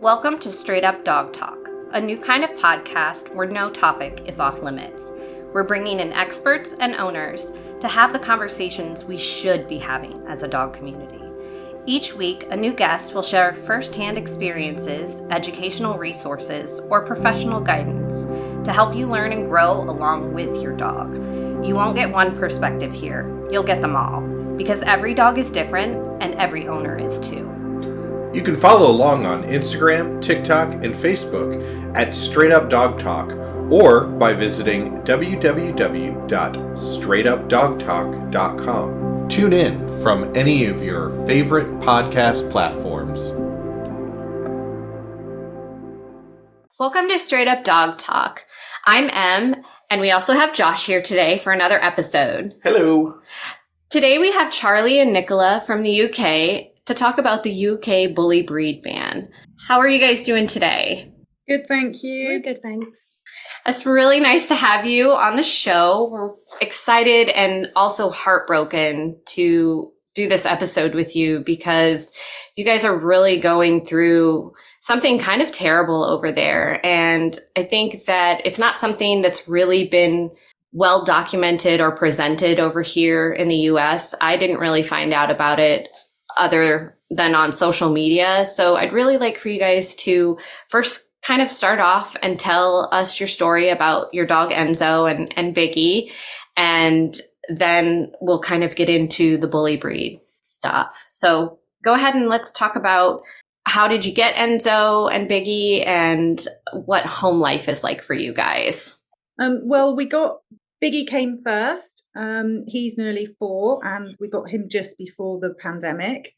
Welcome to Straight Up Dog Talk, a new kind of podcast where no topic is off limits. We're bringing in experts and owners to have the conversations we should be having as a dog community. Each week, a new guest will share firsthand experiences, educational resources, or professional guidance to help you learn and grow along with your dog. You won't get one perspective here, you'll get them all, because every dog is different and every owner is too. You can follow along on Instagram, TikTok, and Facebook at Straight Up Dog Talk, or by visiting www.straightupdogtalk.com. Tune in from any of your favorite podcast platforms. Welcome to Straight Up Dog Talk. I'm Em, and we also have Josh here today for another episode. Hello. Today we have Charleigh and Nichola from the UK to talk about the UK bully breed ban. How are you guys doing today? Good, thank you. We're good, thanks. It's really nice to have you on the show. We're excited and also heartbroken to do this episode with you because you guys are really going through something kind of terrible over there. And I think that it's not something that's really been well documented or presented over here in the US. I didn't really find out about it other than on social media. So I'd really like for you guys to first kind of start off and tell us your story about your dog Enzo and Biggie. And then we'll kind of get into the bully breed stuff. So go ahead and let's talk about how did you get Enzo and Biggie and what home life is like for you guys? Well, Biggie came first. He's nearly 4 and we got him just before the pandemic.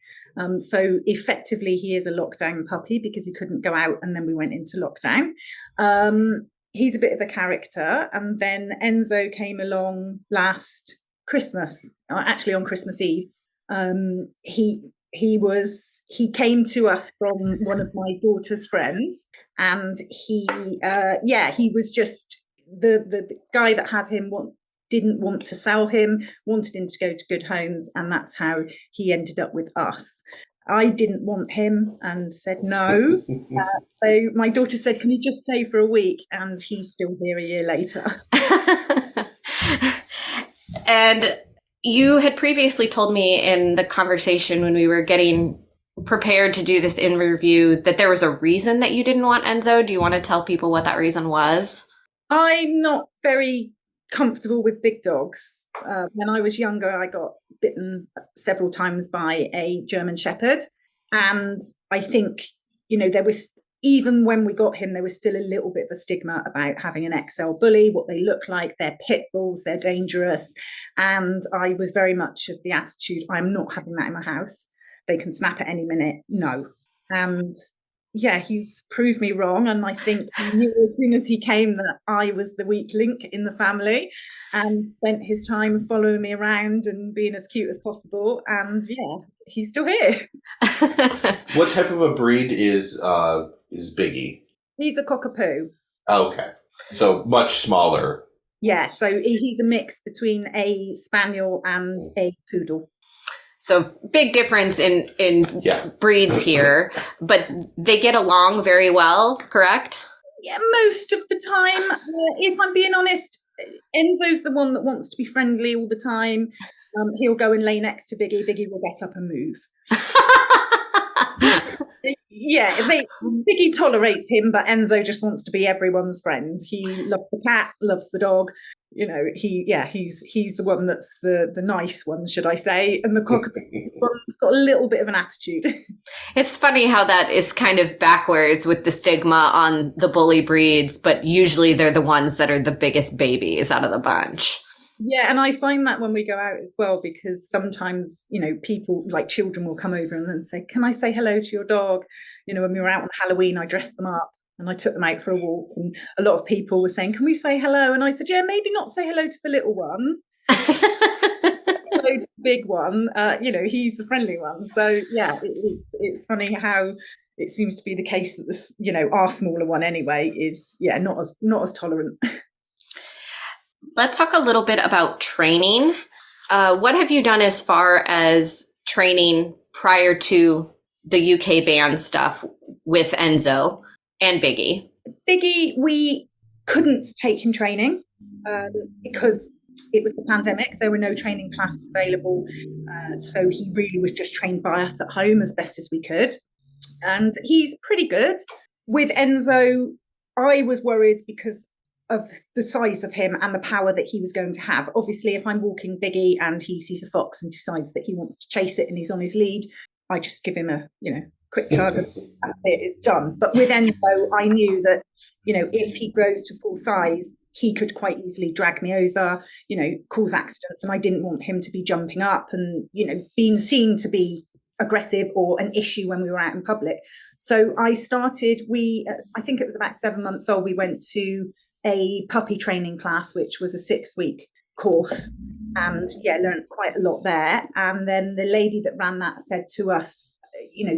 So effectively he is a lockdown puppy because he couldn't go out and then we went into lockdown. He's a bit of a character. And then Enzo came along last Christmas, actually on Christmas Eve. He came to us from one of my daughter's friends and he was just the guy that had him didn't want to sell him, wanted him to go to good homes, and that's how he ended up with us. I didn't want him and said no. So my daughter said, can you just stay for a week? And he's still here a year later. And you had previously told me in the conversation when we were getting prepared to do this interview that there was a reason that you didn't want Enzo. Do you want to tell people what that reason was? I'm not very comfortable with big dogs. When I was younger, I got bitten several times by a German Shepherd. And I think, there was, even when we got him, there was still a little bit of a stigma about having an XL bully, what they look like. They're pit bulls, they're dangerous. And I was very much of the attitude, I'm not having that in my house. They can snap at any minute. No. And yeah, he's proved me wrong. And I think he knew as soon as he came that I was the weak link in the family and spent his time following me around and being as cute as possible. And yeah, he's still here. What type of a breed is Biggie? He's a cockapoo. Okay. So much smaller. Yeah, so he's a mix between a spaniel and a poodle. So big difference in breeds here, but they get along very well, correct? Yeah, most of the time. If I'm being honest, Enzo's the one that wants to be friendly all the time. He'll go and lay next to Biggie. Biggie will get up and move. Yeah, Biggie tolerates him, but Enzo just wants to be everyone's friend. He loves the cat, loves the dog. He's the one that's the nice one, should I say? And the cockapoo's the one that's got a little bit of an attitude. It's funny how that is kind of backwards with the stigma on the bully breeds, but usually they're the ones that are the biggest babies out of the bunch. Yeah, and I find that when we go out as well, because sometimes, people like children will come over and then say, can I say hello to your dog? When we were out on Halloween, I dressed them up and I took them out for a walk and a lot of people were saying, can we say hello? And I said, yeah, maybe not say hello to the little one. Hello to the big one. He's the friendly one. So yeah, it's funny how it seems to be the case that this, our smaller one anyway is, not as tolerant. Let's talk a little bit about training. What have you done as far as training prior to the UK ban stuff with Enzo and Biggie? Biggie, we couldn't take him training because it was the pandemic. There were no training classes available. So he really was just trained by us at home as best as we could. And he's pretty good. With Enzo, I was worried because of the size of him and the power that he was going to have. Obviously, if I'm walking Biggie and he sees a fox and decides that he wants to chase it and he's on his lead, I just give him a, quick tug and it's done. But with Enzo, I knew that, if he grows to full size, he could quite easily drag me over, cause accidents. And I didn't want him to be jumping up and, being seen to be aggressive or an issue when we were out in public. So I started, I think it was about 7 months old, we went to a puppy training class, which was a 6-week course, and learned quite a lot there. And then the lady that ran that said to us,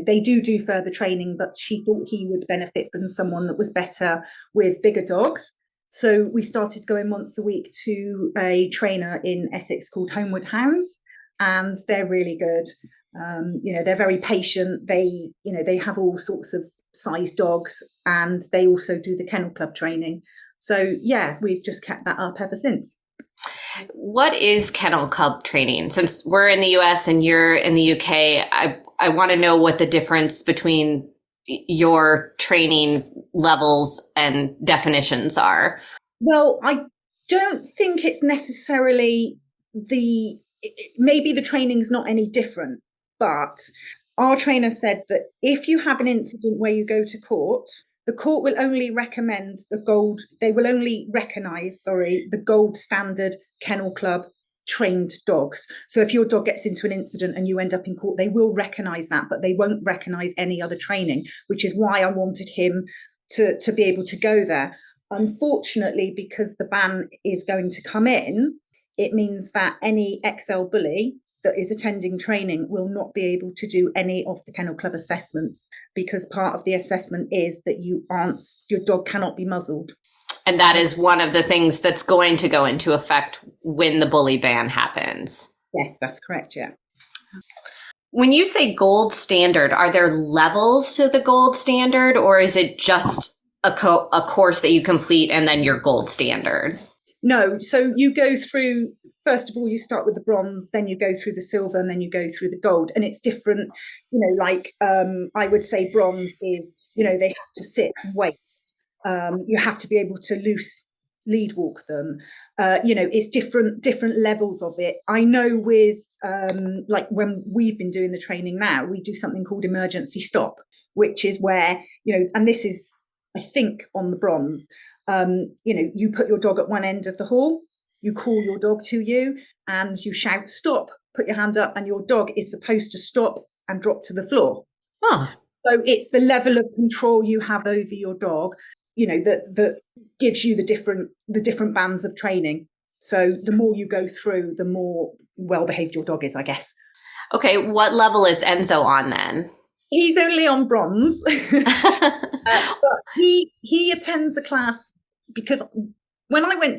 they do further training, but she thought he would benefit from someone that was better with bigger dogs. So we started going once a week to a trainer in Essex called Homeward Hounds, and they're really good. They're very patient. They have all sorts of size dogs, and they also do the kennel club training. So we've just kept that up ever since. What is kennel club training? Since we're in the US and you're in the UK, I want to know what the difference between your training levels and definitions are. Well, I don't think it's necessarily maybe the training's not any different, but our trainer said that if you have an incident where you go to court, the court will only recognize the gold standard kennel club trained dogs. So if your dog gets into an incident and you end up in court, they will recognize that, but they won't recognize any other training, which is why I wanted him to be able to go there. Unfortunately, because the ban is going to come in, it means that any XL bully that is attending training will not be able to do any of the kennel club assessments, because part of the assessment is that your dog cannot be muzzled. And that is one of the things that's going to go into effect when the bully ban happens. Yes, that's correct. Yeah. When you say gold standard, are there levels to the gold standard, or is it just a course that you complete and then you're gold standard? No. So you go through, first of all, you start with the bronze, then you go through the silver, and then you go through the gold. And it's different, I would say bronze is, they have to sit and wait. You have to be able to loose lead walk them. It's different levels of it. I know with when we've been doing the training now, we do something called emergency stop, which is where, and this is, I think, on the bronze, you put your dog at one end of the hall, you call your dog to you and you shout, stop, put your hand up, and your dog is supposed to stop and drop to the floor. Huh. So it's the level of control you have over your dog, that gives you the different bands of training. So the more you go through, the more well-behaved your dog is, I guess. Okay, what level is Enzo on then? He's only on bronze, but he attends a class, because when I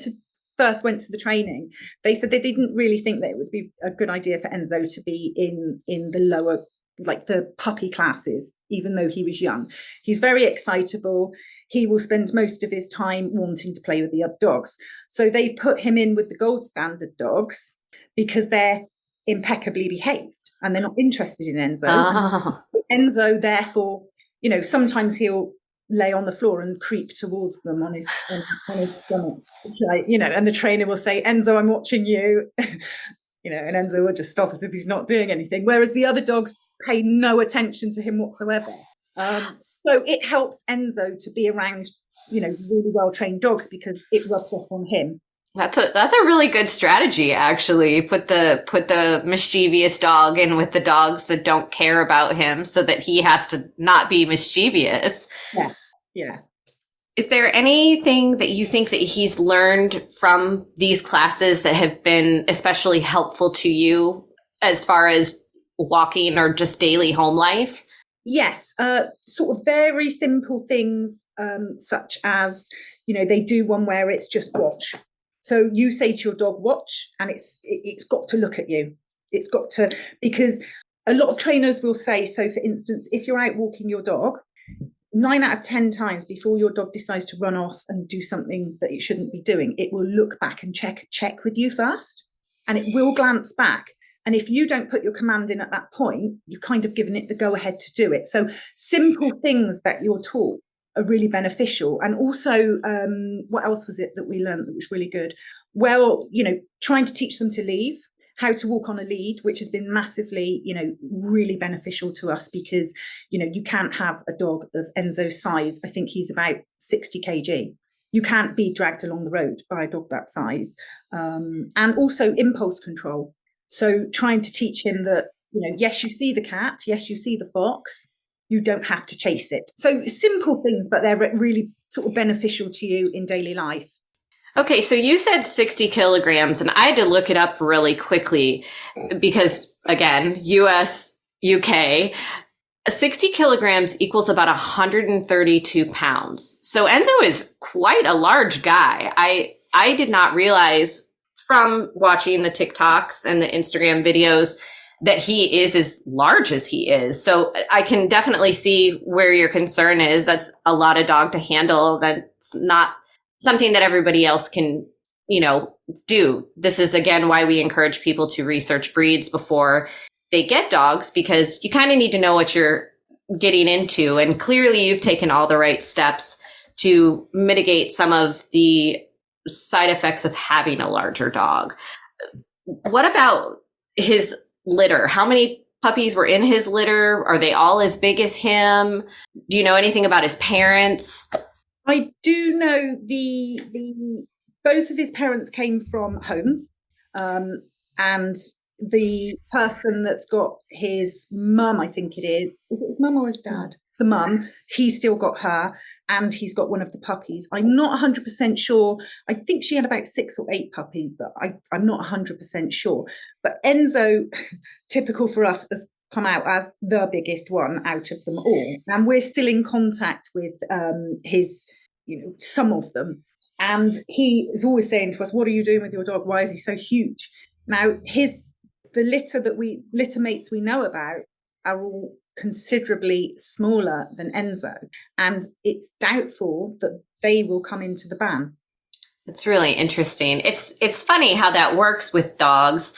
first went to the training, they said they didn't really think that it would be a good idea for Enzo to be in the lower, like the puppy classes, even though he was young. He's very excitable. He will spend most of his time wanting to play with the other dogs. So they've put him in with the gold standard dogs because they're impeccably behaved and they're not interested in Enzo. Oh. Enzo, therefore, sometimes he'll lay on the floor and creep towards them on his stomach, and the trainer will say, Enzo, I'm watching you, and Enzo will just stop as if he's not doing anything. Whereas the other dogs pay no attention to him whatsoever. So it helps Enzo to be around, really well-trained dogs because it rubs off on him. That's a really good strategy, actually. Put the mischievous dog in with the dogs that don't care about him so that he has to not be mischievous. Yeah. Is there anything that you think that he's learned from these classes that have been especially helpful to you as far as walking or just daily home life? Yes, sort of very simple things, such as, they do one where it's just watch. So you say to your dog, watch, and it's got to look at you. It's got to, because a lot of trainers will say, so for instance, if you're out walking your dog, 9 out of 10 times before your dog decides to run off and do something that it shouldn't be doing, it will look back and check with you first, and it will glance back. And if you don't put your command in at that point, you've kind of given it the go ahead to do it. So simple things that you're taught are really beneficial. And also, what else was it that we learned that was really good? Well, trying to teach them to leave, how to walk on a lead, which has been massively, really beneficial to us, because, you can't have a dog of Enzo's size. I think he's about 60 kg. You can't be dragged along the road by a dog that size. And also impulse control. So trying to teach him that, yes, you see the cat, yes, you see the fox, you don't have to chase it. So simple things, but they're really sort of beneficial to you in daily life. Okay, so you said 60 kilograms, and I had to look it up really quickly because, again, US, UK, 60 kilograms equals about 132 pounds. So Enzo is quite a large guy. I did not realize from watching the TikToks and the Instagram videos that he is as large as he is. So I can definitely see where your concern is. That's a lot of dog to handle. That's not something that everybody else can, do. This is, again, why we encourage people to research breeds before they get dogs, because you kind of need to know what you're getting into. And clearly you've taken all the right steps to mitigate some of the side effects of having a larger dog. What about his litter? How many puppies were in his litter? Are they all as big as him? Do you know anything about his parents? I do know the both of his parents came from homes, and the person that's got his mum, I think it is it his mum or his dad? The mum, he's still got her, and he's got one of the puppies. I'm not 100% sure. I think she had about 6 or 8 puppies, but I'm not 100% sure. But Enzo, typical for us, has come out as the biggest one out of them all. And we're still in contact with his, some of them. And he is always saying to us, what are you doing with your dog? Why is he so huge? Now, the litter mates we know about are all considerably smaller than Enzo, and it's doubtful that they will come into the ban. It's really interesting. It's funny how that works with dogs.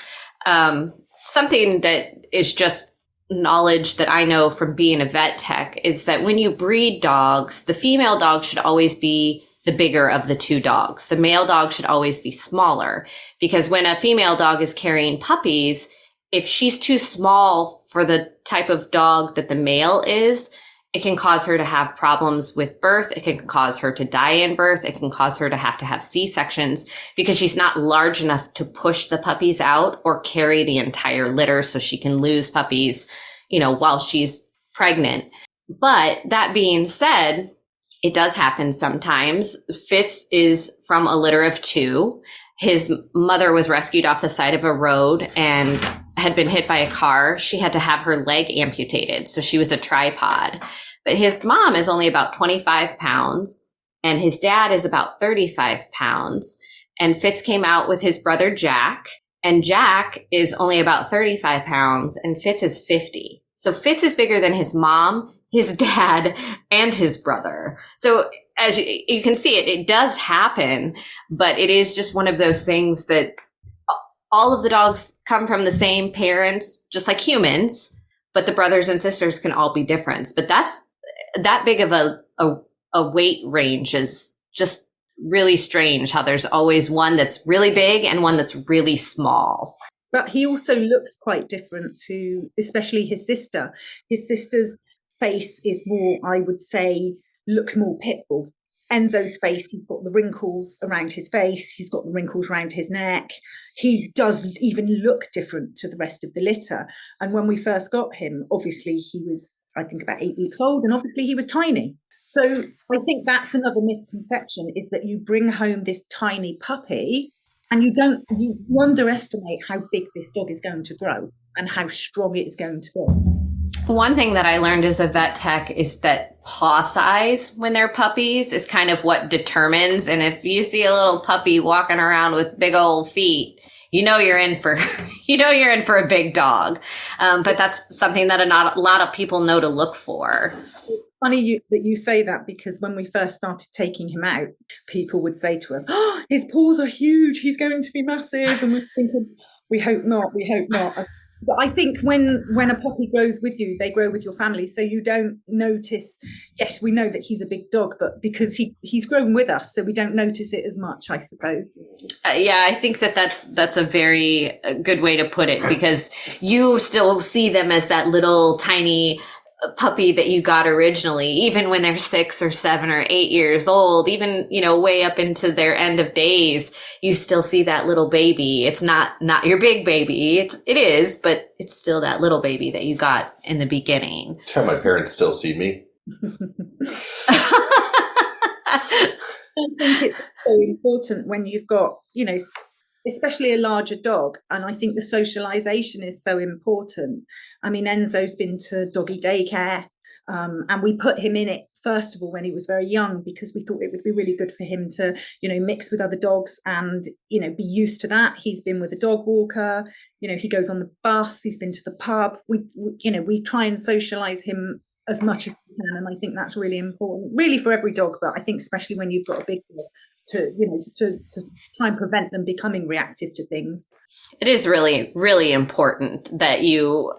Something that is just knowledge that I know from being a vet tech is that when you breed dogs, the female dog should always be the bigger of the 2 dogs. The male dog should always be smaller, because when a female dog is carrying puppies, if she's too small for the type of dog that the male is, it can cause her to have problems with birth. It can cause her to die in birth. It can cause her to have C-sections, because she's not large enough to push the puppies out or carry the entire litter, so she can lose puppies, while she's pregnant. But that being said, it does happen sometimes. Fitz is from a litter of 2. His mother was rescued off the side of a road and had been hit by a car. She had to have her leg amputated, so she was a tripod. But his mom is only about 25 pounds, and his dad is about 35 pounds. And Fitz came out with his brother Jack, and Jack is only about 35 pounds, and Fitz is 50. So Fitz is bigger than his mom, his dad, and his brother. So as you can see, it does happen, but it is just one of those things that all of the dogs come from the same parents, just like humans, but the brothers and sisters can all be different. But that big of a weight range is just really strange, how there's always one that's really big and one that's really small. But he also looks quite different to, especially his sister. His sister's face is more, I would say, looks more pit bull. Enzo's face, he's got the wrinkles around his face, he's got the wrinkles around his neck. He does even look different to the rest of the litter. And when we first got him, obviously he was, I think, about 8 weeks old, and obviously he was tiny. So I think that's another misconception, is that you bring home this tiny puppy and you underestimate how big this dog is going to grow and how strong it is going to be. One thing that I learned as a vet tech is that paw size when they're puppies is kind of what determines. And if you see a little puppy walking around with big old feet, you know you're in for a big dog. But that's something that a lot of people know to look for. Funny that you say that, because when we first started taking him out, people would say to us, "Oh, his paws are huge. He's going to be massive." And we're thinking, "We hope not. We hope not." But I think when a puppy grows with you, they grow with your family, so you don't notice. Yes, we know that he's a big dog, but because he's grown with us, so we don't notice it as much, I suppose. Yeah, I think that's a very good way to put it, because you still see them as that little tiny puppy that you got originally, even when they're 6 or 7 or 8 years old, even, way up into their end of days, you still see that little baby. It's not your big baby. It is, but it's still that little baby that you got in the beginning. That's how my parents still see me. I think it's so important when you've got, especially a larger dog. And I think the socialization is so important. I mean, Enzo's been to doggy daycare, and we put him in it, first of all, when he was very young, because we thought it would be really good for him to, mix with other dogs and, be used to that. He's been with a dog walker, he goes on the bus, he's been to the pub. We try and socialize him as much as we can. And I think that's really important, really for every dog, but I think especially when you've got a big dog, to try and prevent them becoming reactive to things. It is really, really important that you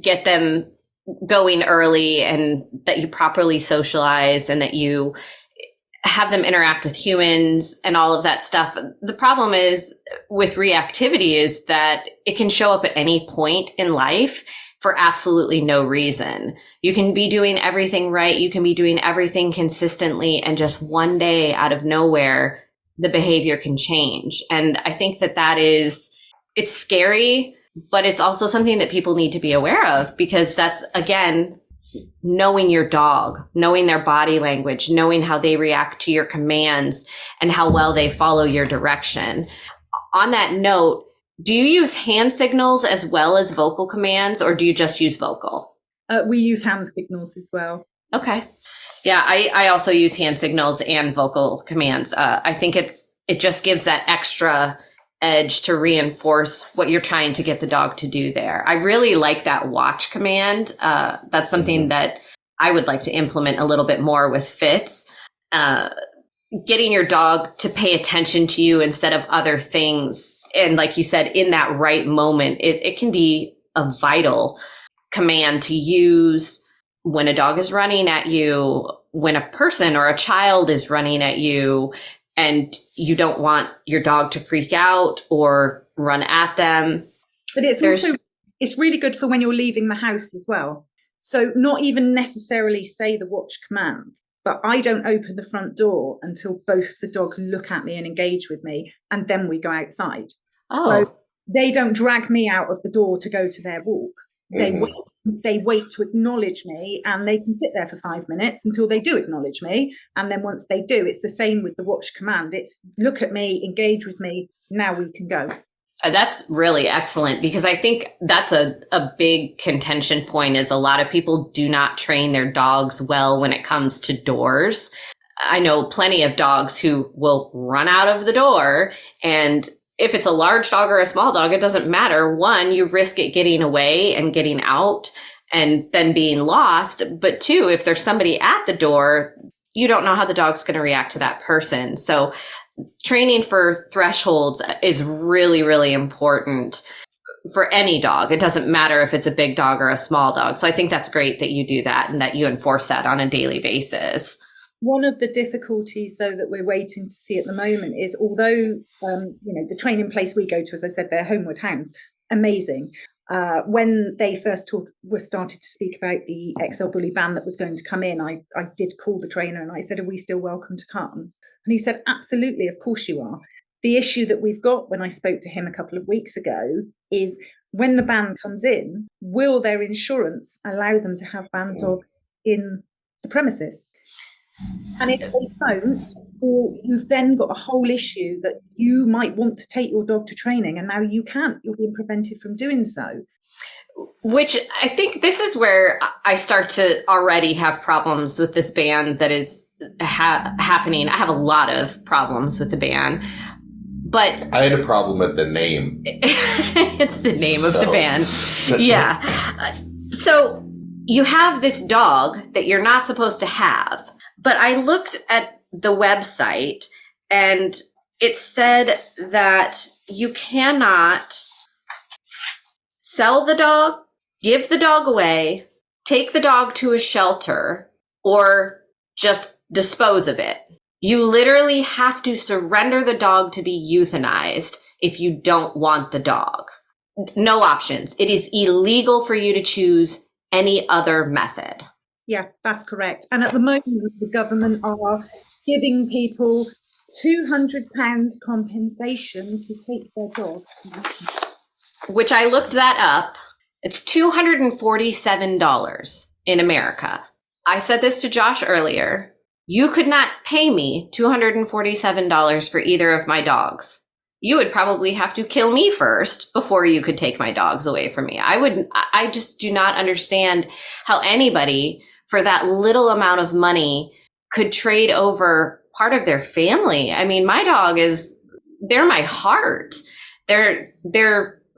get them going early and that you properly socialize and that you have them interact with humans and all of that stuff. The problem is with reactivity is that it can show up at any point in life for absolutely no reason. You can be doing everything right. You can be doing everything consistently. And just one day out of nowhere, the behavior can change. And I think it's scary, but it's also something that people need to be aware of, because that's, again, knowing your dog, knowing their body language, knowing how they react to your commands and how well they follow your direction. On that note, do you use hand signals as well as vocal commands, or do you just use vocal? We use hand signals as well. Okay. Yeah, I also use hand signals and vocal commands. I think it just gives that extra edge to reinforce what you're trying to get the dog to do there. I really like that watch command. That's something that I would like to implement a little bit more with Fitz. Getting your dog to pay attention to you instead of other things. And like you said, in that right moment, it can be a vital command to use when a dog is running at you, when a person or a child is running at you, and you don't want your dog to freak out or run at them. But it's really good for when you're leaving the house as well. So not even necessarily say the watch command, but I don't open the front door until both the dogs look at me and engage with me, and then we go outside. Oh. So they don't drag me out of the door to go to their walk. They wait to acknowledge me, and they can sit there for 5 minutes until they do acknowledge me. And then once they do, it's the same with the watch command. It's look at me, engage with me, now we can go. That's really excellent, because I think that's a big contention point, is a lot of people do not train their dogs well when it comes to doors. I know plenty of dogs who will run out of the door, and if it's a large dog or a small dog, it doesn't matter. One, you risk it getting away and getting out and then being lost. But two, if there's somebody at the door, you don't know how the dog's going to react to that person. So training for thresholds is really, really important for any dog. It doesn't matter if it's a big dog or a small dog. So I think that's great that you do that and that you enforce that on a daily basis. One of the difficulties, though, that we're waiting to see at the moment is, although, the training place we go to, as I said, they're Homeward Hounds, amazing. When they first were started to speak about the XL Bully ban that was going to come in, I did call the trainer and I said, are we still welcome to come? And he said, absolutely, of course you are. The issue that we've got, when I spoke to him a couple of weeks ago, is when the ban comes in, will their insurance allow them to have ban dogs in the premises? And if they don't, or you've then got a whole issue that you might want to take your dog to training and now you can't, you're being prevented from doing so. Which I think this is where I start to already have problems with this ban that is happening. I have a lot of problems with the ban, but I had a problem with the name. the name of the ban. Yeah. So you have this dog that you're not supposed to have, but I looked at the website and it said that you cannot sell the dog, give the dog away, take the dog to a shelter, or just dispose of it. You literally have to surrender the dog to be euthanized if you don't want the dog. No options. It is illegal for you to choose any other method. Yeah, that's correct. And at the moment, the government are giving people £200 compensation to take their dog. Which I looked that up. It's $247 in America. I said this to Josh earlier. You could not pay me $247 for either of my dogs. You would probably have to kill me first before you could take my dogs away from me. I just do not understand how anybody for that little amount of money could trade over part of their family. I mean, my dog they're my heart. They're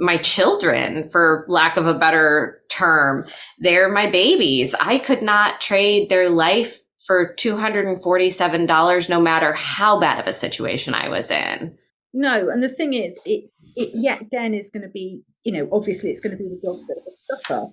my children, for lack of a better term. They're my babies. I could not trade their life for $247, no matter how bad of a situation I was in. No, and the thing is, it yet again is going to be, obviously it's going to be the dogs that suffer.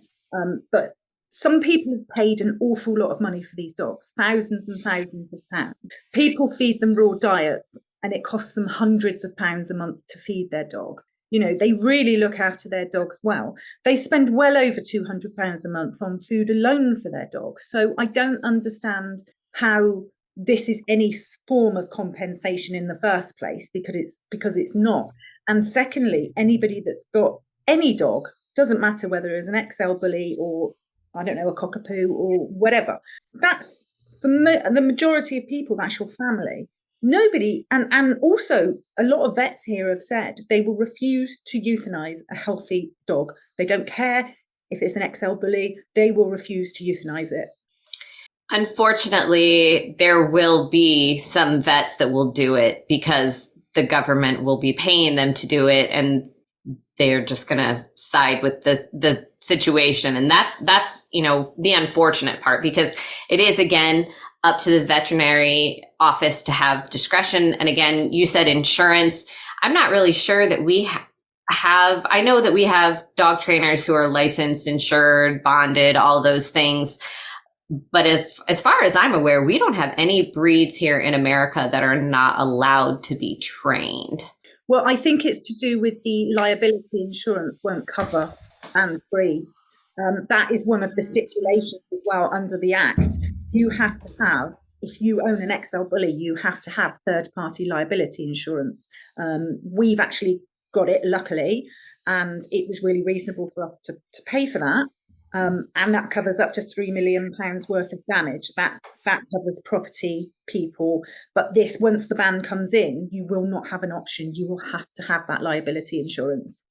But some people have paid an awful lot of money for these dogs, thousands and thousands of pounds. People feed them raw diets, and it costs them hundreds of pounds a month to feed their dog. They really look after their dogs well. They spend well over £200 a month on food alone for their dogs. So I don't understand how this is any form of compensation in the first place, because it's not. And secondly, anybody that's got any dog, doesn't matter whether it's an XL bully or, I don't know, a cockapoo or whatever, that's the majority of people, that's your family. Nobody, and also a lot of vets here have said they will refuse to euthanize a healthy dog. They don't care if it's an XL bully, they will refuse to euthanize it. Unfortunately, there will be some vets that will do it because the government will be paying them to do it, and they're just going to side with the situation. And that's the unfortunate part, because it is, again, up to the veterinary office to have discretion. And again, you said insurance. I'm not really sure that we have, I know that we have dog trainers who are licensed, insured, bonded, all those things. But as far as I'm aware, we don't have any breeds here in America that are not allowed to be trained. Well, I think it's to do with the liability insurance won't cover breeds. That is one of the stipulations as well under the Act. You have to have, if you own an XL bully, you have to have third-party liability insurance. We've actually got it, luckily, and it was really reasonable for us to pay for that. And that covers up to £3 million worth of damage. That covers property, people. But this, once the ban comes in, you will not have an option. You will have to have that liability insurance.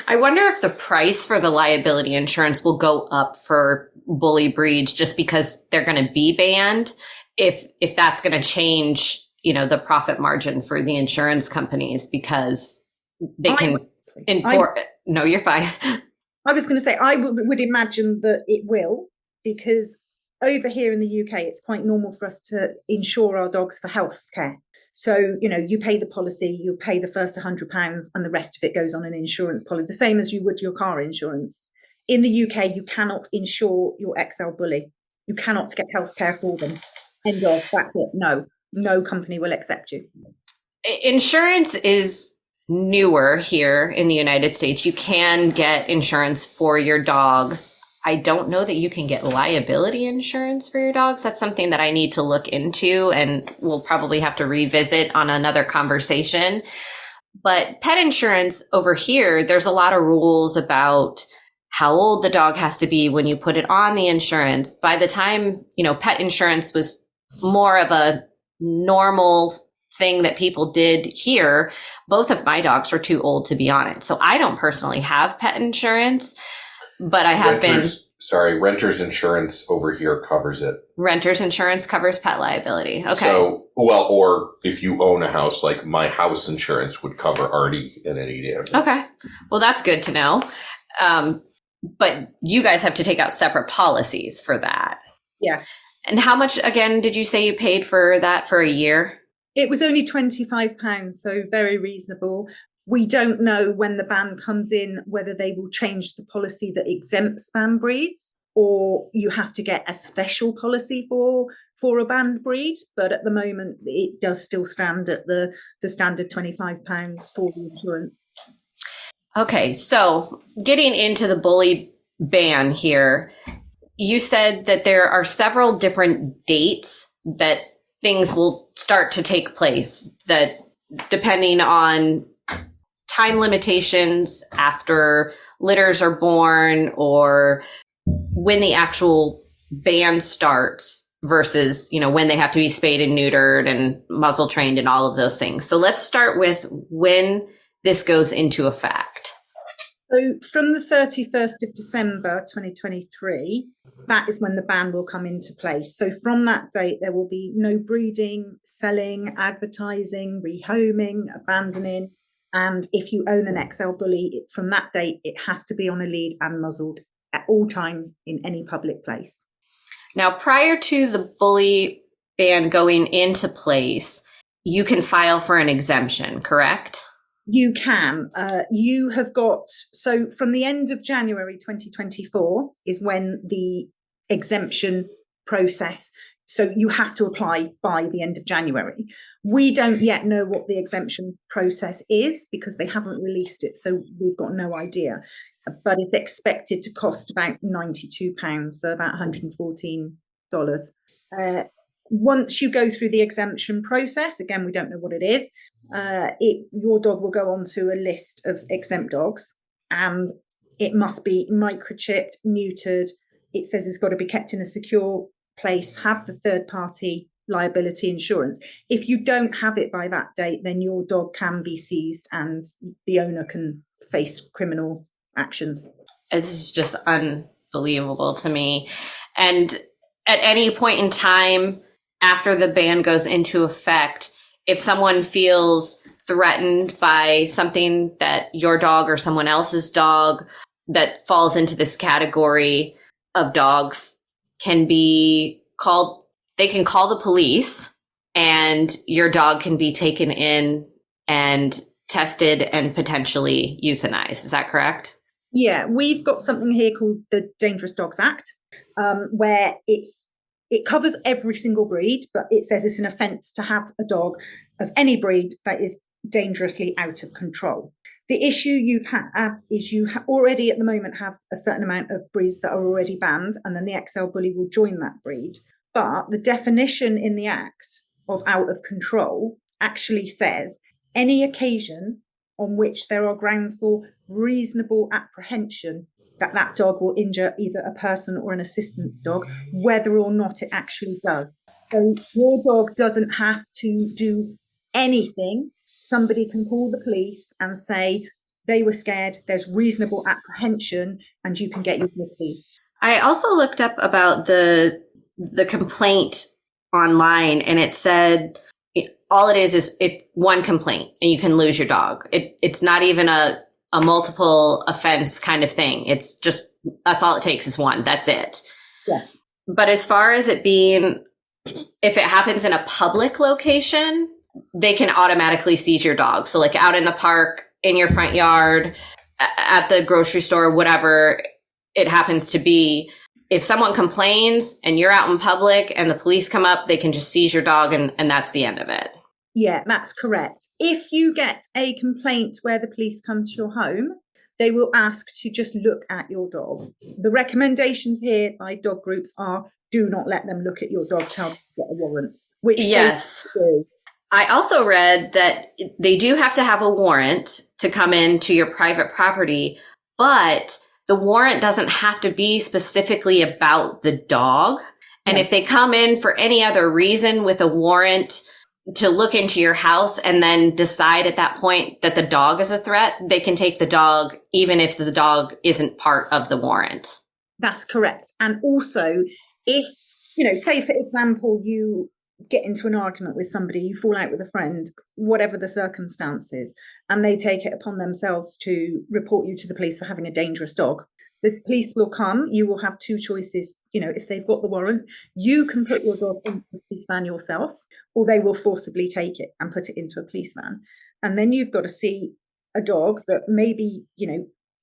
I wonder if the price for the liability insurance will go up for bully breeds just because they're going to be banned. If that's going to change, the profit margin for the insurance companies, because they can enforce. No, you're fine. I was going to say, I would imagine that it will, because over here in the UK, it's quite normal for us to insure our dogs for health care. So, you pay the policy, you pay the first £100 and the rest of it goes on an insurance policy, the same as you would your car insurance. In the UK, you cannot insure your XL bully. You cannot get health care for them. End of. That's it. No company will accept you. Insurance is newer here in the United States. You can get insurance for your dogs. I don't know that you can get liability insurance for your dogs. That's something that I need to look into, and we'll probably have to revisit on another conversation. But pet insurance over here, there's a lot of rules about how old the dog has to be when you put it on the insurance. By the time, pet insurance was more of a normal thing that people did here, both of my dogs were too old to be on it. So I don't personally have pet insurance. but I have Renter's insurance over here covers it. Renter's insurance covers pet liability. Okay. So, well, or if you own a house, like my house insurance would cover Artie in any damage. Okay. Well, that's good to know. But you guys have to take out separate policies for that. Yeah. And how much, again, did you say you paid for that for a year? It was only £25, so very reasonable. We don't know when the ban comes in, whether they will change the policy that exempts banned breeds, or you have to get a special policy for a banned breed. But at the moment, it does still stand at the standard £25 for the insurance. Okay, so getting into the bully ban here, you said that there are several different dates that things will start to take place, that depending on time limitations after litters are born or when the actual ban starts versus, when they have to be spayed and neutered and muzzle trained and all of those things. So let's start with when this goes into effect. So from the 31st of December 2023, that is when the ban will come into place. So from that date, there will be no breeding, selling, advertising, rehoming, abandoning. And if you own an XL bully, from that date, it has to be on a lead and muzzled at all times in any public place. Now, prior to the bully ban going into place, you can file for an exemption, correct? You can. You have got, so from the end of January 2024 is when the exemption process, so you have to apply by the end of January. We don't yet know what the exemption process is because they haven't released it, so we've got no idea. But it's expected to cost about £92, so about $114. Once you go through the exemption process, again, we don't know what it is, your dog will go onto a list of exempt dogs, and it must be microchipped, neutered. It says it's got to be kept in a secure place, have the third party liability insurance. If you don't have it by that date, then your dog can be seized and the owner can face criminal actions. It's just unbelievable to me. And at any point in time after the ban goes into effect, if someone feels threatened by something that your dog or someone else's dog that falls into this category of dogs can be called, they can call the police and your dog can be taken in and tested and potentially euthanized. Is that correct? Yeah, we've got something here called the Dangerous Dogs Act, where it covers every single breed, but it says it's an offence to have a dog of any breed that is dangerously out of control. The issue you've had is you already at the moment have a certain amount of breeds that are already banned, and then the XL bully will join that breed. But the definition in the Act of out of control actually says any occasion on which there are grounds for reasonable apprehension that that dog will injure either a person or an assistance dog, whether or not it actually does. So your dog doesn't have to do anything. Somebody can call the police and say they were scared, there's reasonable apprehension, and you can get your police. I also looked up about the complaint online, and it said all it is one complaint and you can lose your dog. It's not even a multiple offense kind of thing. It's just, that's all it takes is one. That's it. Yes. But as far as it being, if it happens in a public location, they can automatically seize your dog. So like out in the park, in your front yard, at the grocery store, whatever it happens to be, if someone complains and you're out in public and the police come up, they can just seize your dog and that's the end of it. Yeah, that's correct. If you get a complaint where the police come to your home, they will ask to just look at your dog. The recommendations here by dog groups are do not let them look at your dog, tell them to get a warrant. Which yes. They do. I also read that they do have to have a warrant to come into your private property, but the warrant doesn't have to be specifically about the dog. And if they come in for any other reason with a warrant, to look into your house and then decide at that point that the dog is a threat, they can take the dog even if the dog isn't part of the warrant. That's correct. And also, if, say, for example, you get into an argument with somebody, you fall out with a friend, whatever the circumstances, and they take it upon themselves to report you to the police for having a dangerous dog. The police will come. You will have two choices. If they've got the warrant, you can put your dog into the police van yourself, or they will forcibly take it and put it into a police van. And then you've got to see a dog that maybe,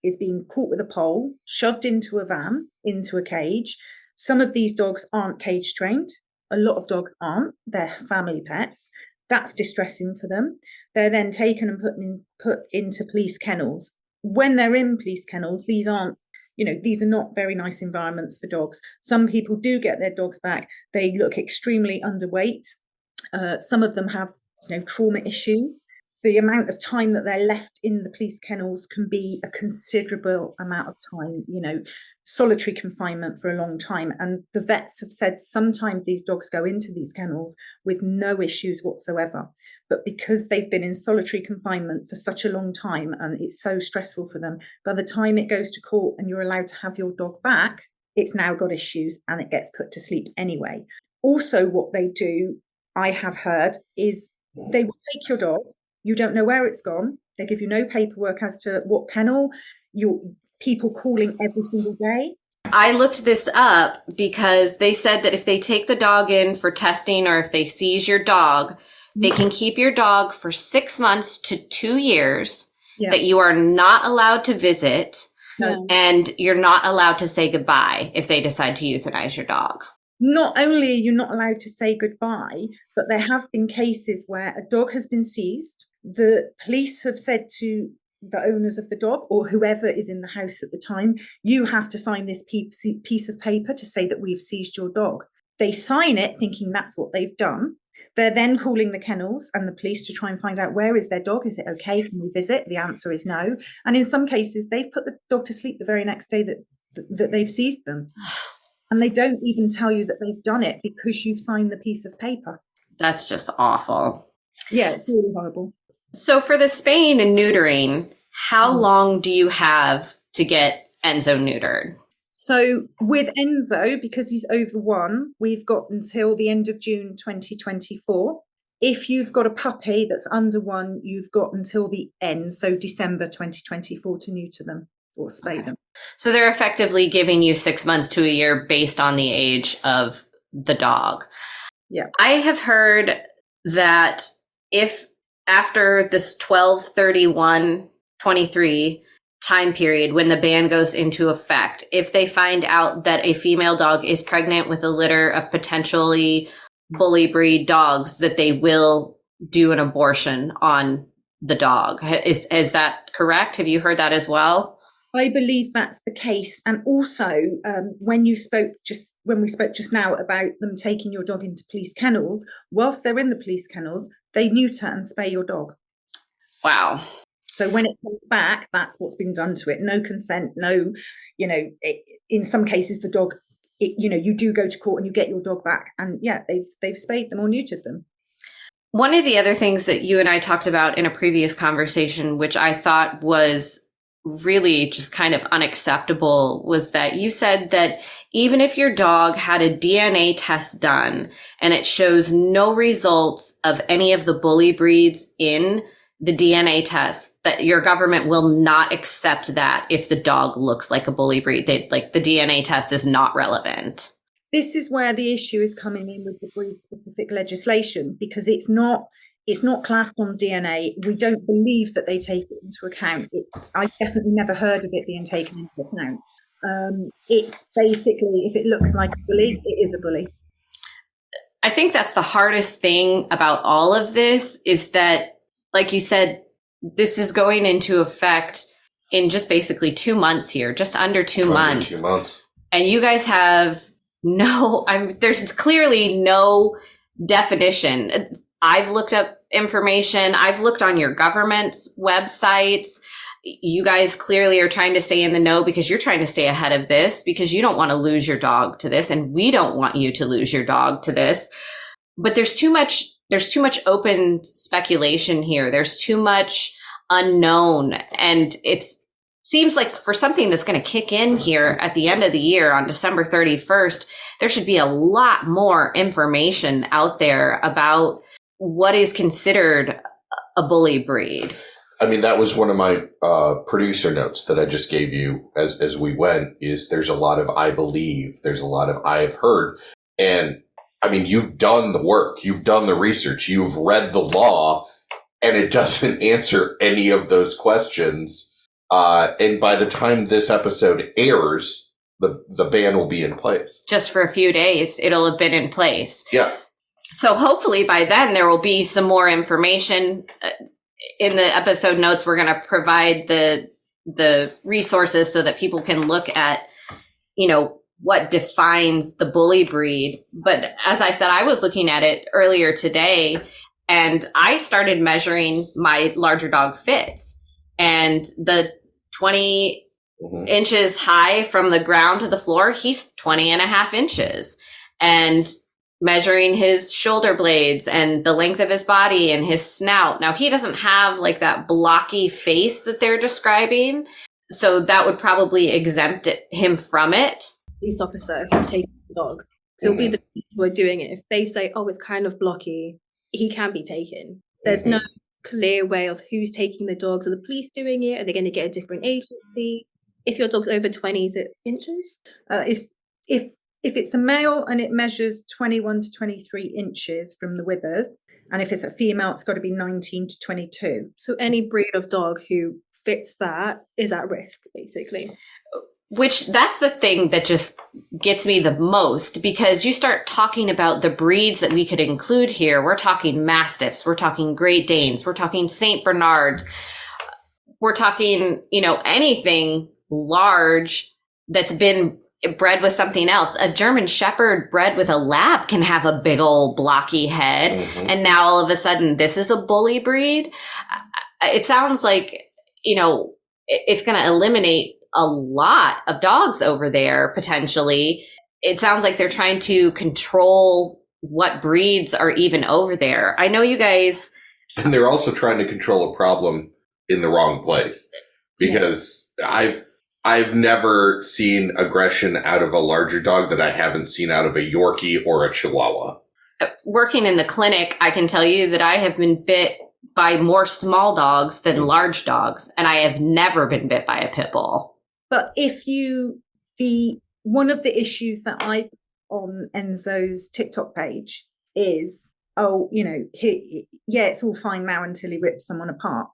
is being caught with a pole, shoved into a van, into a cage. Some of these dogs aren't cage trained. A lot of dogs aren't. They're family pets. That's distressing for them. They're then taken and put into police kennels. When they're in police kennels, these are not very nice environments for dogs. Some people do get their dogs back. They look extremely underweight. Some of them have, trauma issues. The amount of time that they're left in the police kennels can be a considerable amount of time, solitary confinement for a long time. And the vets have said sometimes these dogs go into these kennels with no issues whatsoever. But because they've been in solitary confinement for such a long time and it's so stressful for them, by the time it goes to court and you're allowed to have your dog back, it's now got issues and it gets put to sleep anyway. Also, what they do, I have heard, is they will take your dog. You don't know where it's gone. They give you no paperwork as to what kennel. People calling every single day. I looked this up because they said that if they take the dog in for testing or if they seize your dog, they can keep your dog for 6 months to 2 years, that you are not allowed to visit, and you're not allowed to say goodbye if they decide to euthanize your dog. Not only are you not allowed to say goodbye, but there have been cases where a dog has been seized. The police have said to the owners of the dog or whoever is in the house at the time, you have to sign this piece of paper to say that we've seized your dog. They sign it thinking that's what they've done. They're then calling the kennels and the police to try and find out, where is their dog? Is it okay? Can we visit? The answer is no. And in some cases, they've put the dog to sleep the very next day that they've seized them. And they don't even tell you that they've done it because you've signed the piece of paper. That's just awful. Yeah, it's really horrible. So for the spaying and neutering, how long do you have to get Enzo neutered? So with Enzo, because he's over 1, we've got until the end of June 2024. If you've got a puppy that's under 1, you've got until the end, so December 2024 to neuter them or spay them. So they're effectively giving you 6 months to a year based on the age of the dog. Yeah. I have heard that if after this 12/31/23 time period, when the ban goes into effect, if they find out that a female dog is pregnant with a litter of potentially bully breed dogs, that they will do an abortion on the dog. Is that correct? Have you heard that as well? I believe that's the case. And also, when we spoke just now about them taking your dog into police kennels, whilst they're in the police kennels, they neuter and spay your dog. Wow. So when it comes back, that's what's been done to it. No consent, no, in some cases, the dog, you do go to court and you get your dog back. And yeah, they've spayed them or neutered them. One of the other things that you and I talked about in a previous conversation, which I thought was really just kind of unacceptable, was that you said that even if your dog had a DNA test done and it shows no results of any of the bully breeds in the DNA test, that your government will not accept that if the dog looks like a bully breed. The DNA test is not relevant. This is where the issue is coming in with the breed-specific legislation, because it's not classed on DNA. We don't believe that they take it into account. I definitely never heard of it being taken into account. It's basically, if it looks like a bully, it is a bully. I think that's the hardest thing about all of this, is that, like you said, this is going into effect in just basically 2 months here, just under 2 months. 2 months. And you guys have there's clearly no definition. I've looked up information. I've looked on your government's websites. You guys clearly are trying to stay in the know because you're trying to stay ahead of this, because you don't want to lose your dog to this. And we don't want you to lose your dog to this. But there's too much there's too much open speculation here. There's too much unknown. And seems like for something that's going to kick in here at the end of the year on December 31st, there should be a lot more information out there about what is considered a bully breed. I mean, that was one of my producer notes that I just gave you as we went, is there's a lot of I believe, there's a lot of I have heard. And I mean, you've done the work, you've done the research, you've read the law, and it doesn't answer any of those questions. And by the time this episode airs, the ban will be in place. Just for a few days, it'll have been in place. Yeah. So hopefully by then there will be some more information. In the episode notes, we're going to provide the resources so that people can look at, what defines the bully breed. But as I said, I was looking at it earlier today, and I started measuring my larger dog Fitz, and the 20 inches high from the ground to the floor, he's 20 and a half inches. And measuring his shoulder blades and the length of his body and his snout. Now, he doesn't have like that blocky face that they're describing, so that would probably exempt him from it. Police officer who takes the dog. So it'll be the police who are doing it. If they say, oh, it's kind of blocky, he can be taken. There's no clear way of who's taking the dogs. Are the police doing it? Are they going to get a different agency? If your dog's over 20, is it inches? If it's a male and it measures 21 to 23 inches from the withers, and if it's a female, it's got to be 19 to 22. So any breed of dog who fits that is at risk, basically. Which that's the thing that just gets me the most, because you start talking about the breeds that we could include here. We're talking Mastiffs, we're talking Great Danes, we're talking St. Bernards, we're talking, anything large that's been bred with something else. A German Shepherd bred with a lab can have a big old blocky head. And now all of a sudden this is a bully breed. It sounds like, it's going to eliminate a lot of dogs over there, potentially. It sounds like they're trying to control what breeds are even over there. I know you guys. And they're also trying to control a problem in the wrong place, because I've never seen aggression out of a larger dog that I haven't seen out of a Yorkie or a Chihuahua. Working in the clinic, I can tell you that I have been bit by more small dogs than large dogs, and I have never been bit by a pit bull. But one of the issues that I on Enzo's TikTok page is, it's all fine now until he rips someone apart.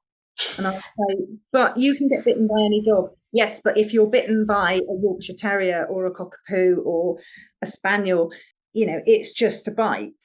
And I say, but you can get bitten by any dog. Yes, but if you're bitten by a Yorkshire Terrier or a Cockapoo or a Spaniel, it's just a bite.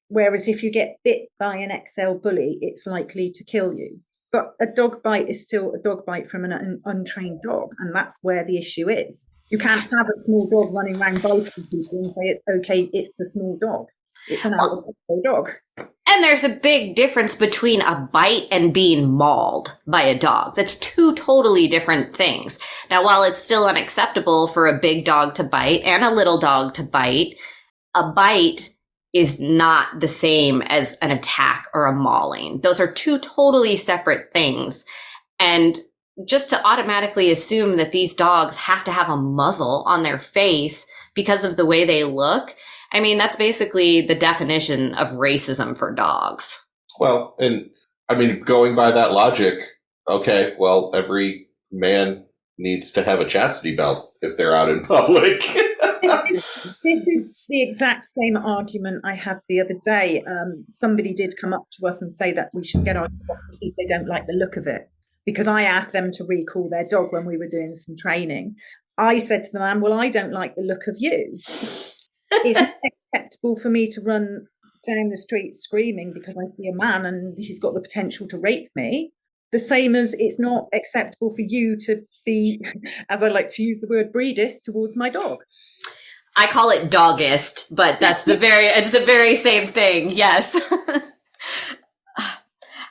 Whereas if you get bit by an XL bully, it's likely to kill you. But a dog bite is still a dog bite from an untrained dog. And that's where the issue is. You can't have a small dog running around biting people and say it's okay, it's a small dog. It's an adult dog. And there's a big difference between a bite and being mauled by a dog. That's two totally different things. Now, while it's still unacceptable for a big dog to bite and a little dog to bite, a bite is not the same as an attack or a mauling. Those are two totally separate things. And just to automatically assume that these dogs have to have a muzzle on their face because of the way they look, I mean, that's basically the definition of racism for dogs. Well, and I mean, going by that logic, okay, well, every man needs to have a chastity belt if they're out in public. This is the exact same argument I had the other day. Somebody did come up to us and say that we should get our dogs if they don't like the look of it, because I asked them to recall their dog when we were doing some training. I said to the man, well, I don't like the look of you. It's not acceptable for me to run down the street screaming because I see a man and he's got the potential to rape me. The same as it's not acceptable for you to be, as I like to use the word, breedist towards my dog. I call it doggist, but it's the very same thing. Yes.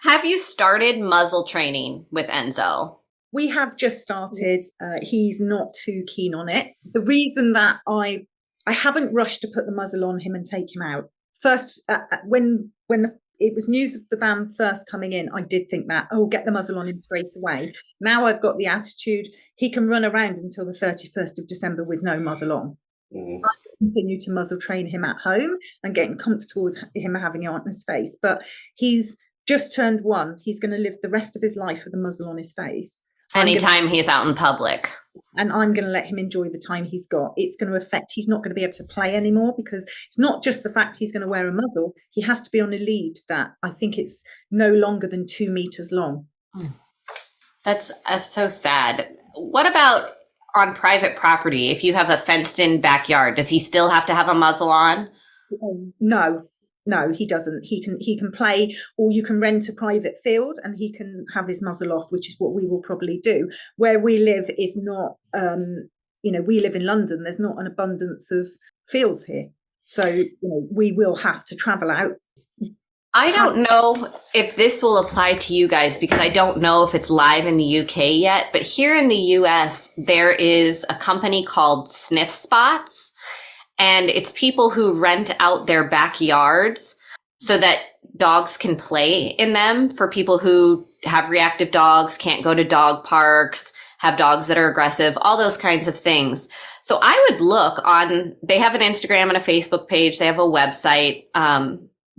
Have you started muzzle training with Enzo? We have just started. He's not too keen on it. The reason that I haven't rushed to put the muzzle on him and take him out. First, when it was news of the ban first coming in, I did think that, oh, get the muzzle on him straight away. Now I've got the attitude, he can run around until the 31st of December with no muzzle on. I continue to muzzle train him at home and getting comfortable with him having it on his face. But he's just turned 1. He's going to live the rest of his life with a muzzle on his face. Anytime he's out in public. And I'm going to let him enjoy the time he's got. It's going to affect, he's not going to be able to play anymore, because it's not just the fact he's going to wear a muzzle. He has to be on a lead that I think it's no longer than 2 meters long. That's so sad. What about on private property? If you have a fenced in backyard, does he still have to have a muzzle on? No, he doesn't. He can play, or you can rent a private field and he can have his muzzle off, which is what we will probably do. Where we live is not, we live in London. There's not an abundance of fields here. So, we will have to travel out. I don't know if this will apply to you guys, because I don't know if it's live in the UK yet, but here in the US, there is a company called Sniff Spots. And it's people who rent out their backyards so that dogs can play in them, for people who have reactive dogs, can't go to dog parks, have dogs that are aggressive, all those kinds of things. So I would look on, they have an Instagram and a Facebook page. They have a website.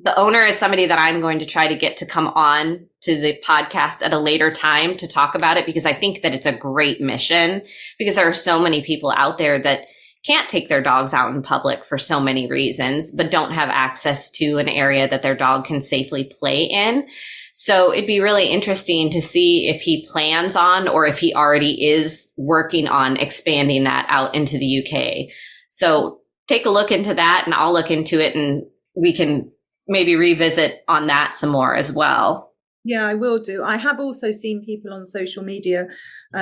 The owner is somebody that I'm going to try to get to come on to the podcast at a later time to talk about it, because I think that it's a great mission, because there are so many people out there that can't take their dogs out in public for so many reasons, but don't have access to an area that their dog can safely play in. So it'd be really interesting to see if he plans on, or if he already is working on expanding that out into the UK. So take a look into that, and I'll look into it, and we can maybe revisit on that some more as well. Yeah, I will do. I have also seen people on social media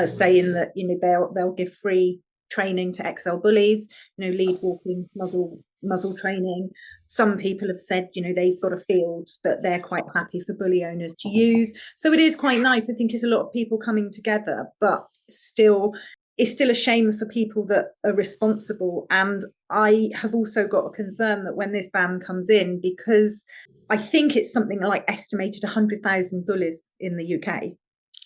saying that, they'll give free training to XL bullies, lead walking, muzzle training. Some people have said, they've got a field that they're quite happy for bully owners to use. So it is quite nice. I think it's a lot of people coming together, but still, it's still a shame for people that are responsible. And I have also got a concern that when this ban comes in, because I think it's something like estimated 100,000 bullies in the UK.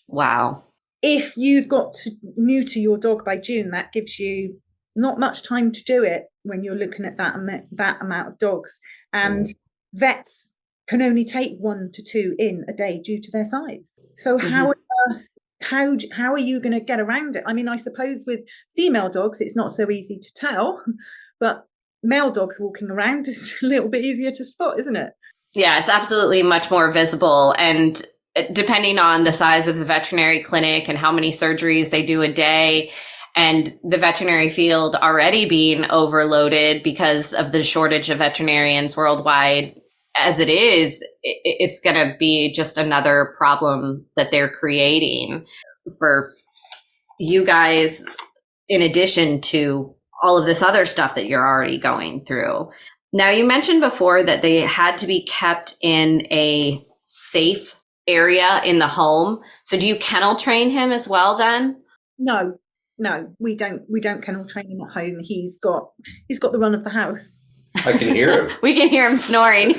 Wow. If you've got to neuter your dog by June, that gives you not much time to do it when you're looking at that amount of dogs. And vets can only take 1 to 2 in a day due to their size. So how are you going to get around it? I mean, I suppose with female dogs, it's not so easy to tell, but male dogs walking around is a little bit easier to spot, isn't it? Yeah, it's absolutely much more visible. And depending on the size of the veterinary clinic and how many surgeries they do a day, and the veterinary field already being overloaded because of the shortage of veterinarians worldwide as it is, it's going to be just another problem that they're creating for you guys, in addition to all of this other stuff that you're already going through. Now, you mentioned before that they had to be kept in a safe area in the home. So do you kennel train him as well then? No, we don't kennel train him at home. He's got the run of the house. I can hear him. We can hear him snoring.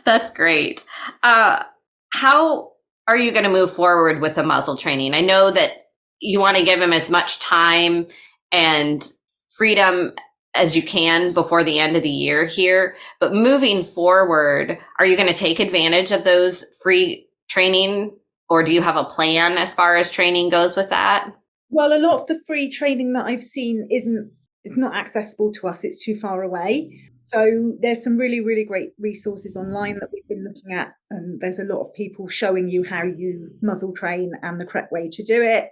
That's great. How are you going to move forward with the muzzle training? I know that you want to give him as much time and freedom as you can before the end of the year here, but moving forward, are you going to take advantage of those free training, or do you have a plan as far as training goes with that? Well, a lot of the free training that I've seen it's not accessible to us. It's too far away. So there's some really, really great resources online that we've been looking at. And there's a lot of people showing you how you muzzle train and the correct way to do it.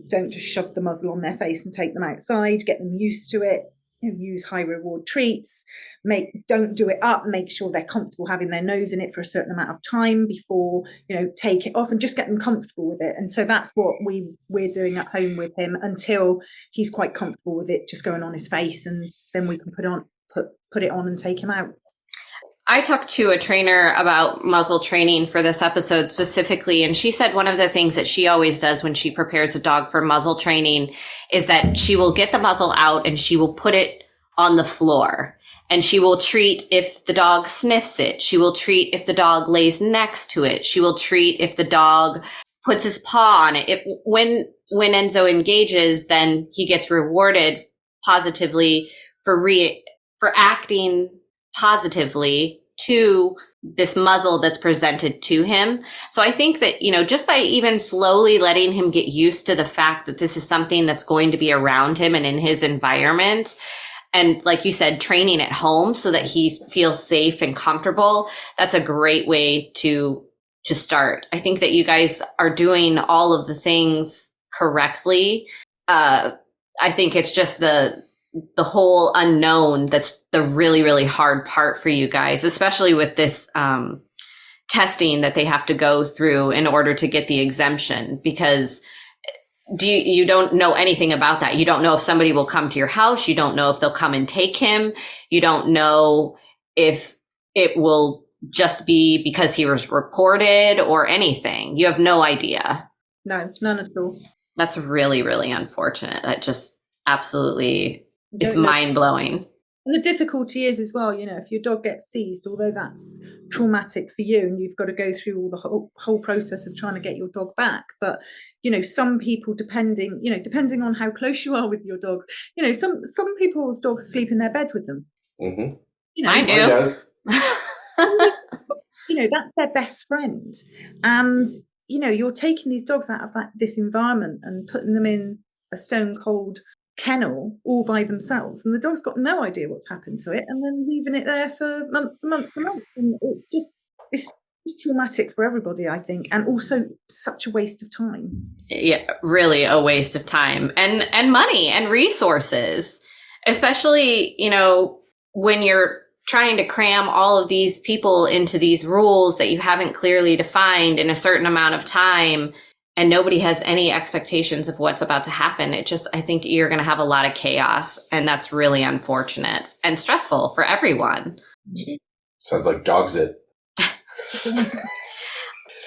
Don't just shove the muzzle on their face and take them outside, get them used to it. Use high reward treats, don't do it up, make sure they're comfortable having their nose in it for a certain amount of time before, take it off, and just get them comfortable with it. And so that's what we're doing at home with him until he's quite comfortable with it just going on his face, and then we can put it on and take him out. I talked to a trainer about muzzle training for this episode specifically, and she said one of the things that she always does when she prepares a dog for muzzle training is that she will get the muzzle out and she will put it on the floor. And she will treat if the dog sniffs it. She will treat if the dog lays next to it. She will treat if the dog puts his paw on it. When Enzo engages, then he gets rewarded positively for acting positively to this muzzle that's presented to him. So I think that, just by even slowly letting him get used to the fact that this is something that's going to be around him and in his environment, and like you said, training at home so that he feels safe and comfortable, that's a great way to start. I think that you guys are doing all of the things correctly. I think it's just the whole unknown that's the really, really hard part for you guys, especially with this testing that they have to go through in order to get the exemption, because you don't know anything about that. You don't know if somebody will come to your house. You don't know if they'll come and take him. You don't know if it will just be because he was reported or anything. You have no idea. No, none at all. That's really, really unfortunate. That just absolutely is mind-blowing. And the difficulty is as well, if your dog gets seized, although that's traumatic for you and you've got to go through all the whole process of trying to get your dog back. But, some people, depending on how close you are with your dogs, some people's dogs sleep in their bed with them. Mm-hmm. I do. That's their best friend. And, you're taking these dogs out of this environment and putting them in a stone cold kennel all by themselves, and the dog's got no idea what's happened to it, and then leaving it there for months and months and months, and it's traumatic for everybody, I think, and also such a waste of time. Yeah, really a waste of time and money and resources, especially when you're trying to cram all of these people into these rules that you haven't clearly defined in a certain amount of time. And nobody has any expectations of what's about to happen. I think you're going to have a lot of chaos, and that's really unfortunate and stressful for everyone. Sounds like dogs it.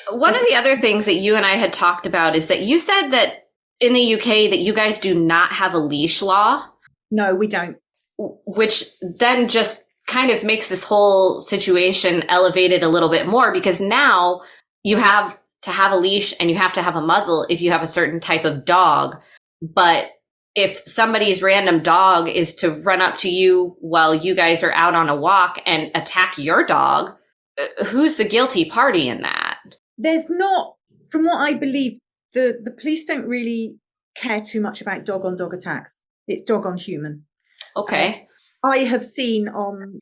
One of the other things that you and I had talked about is that you said that in the UK that you guys do not have a leash law. No, we don't. Which then just kind of makes this whole situation elevated a little bit more, because now you have to have a leash and you have to have a muzzle if you have a certain type of dog. But if somebody's random dog is to run up to you while you guys are out on a walk and attack your dog, who's the guilty party in that? There's not, from what I believe, the police don't really care too much about dog on dog attacks. It's dog on human. Okay. I have seen on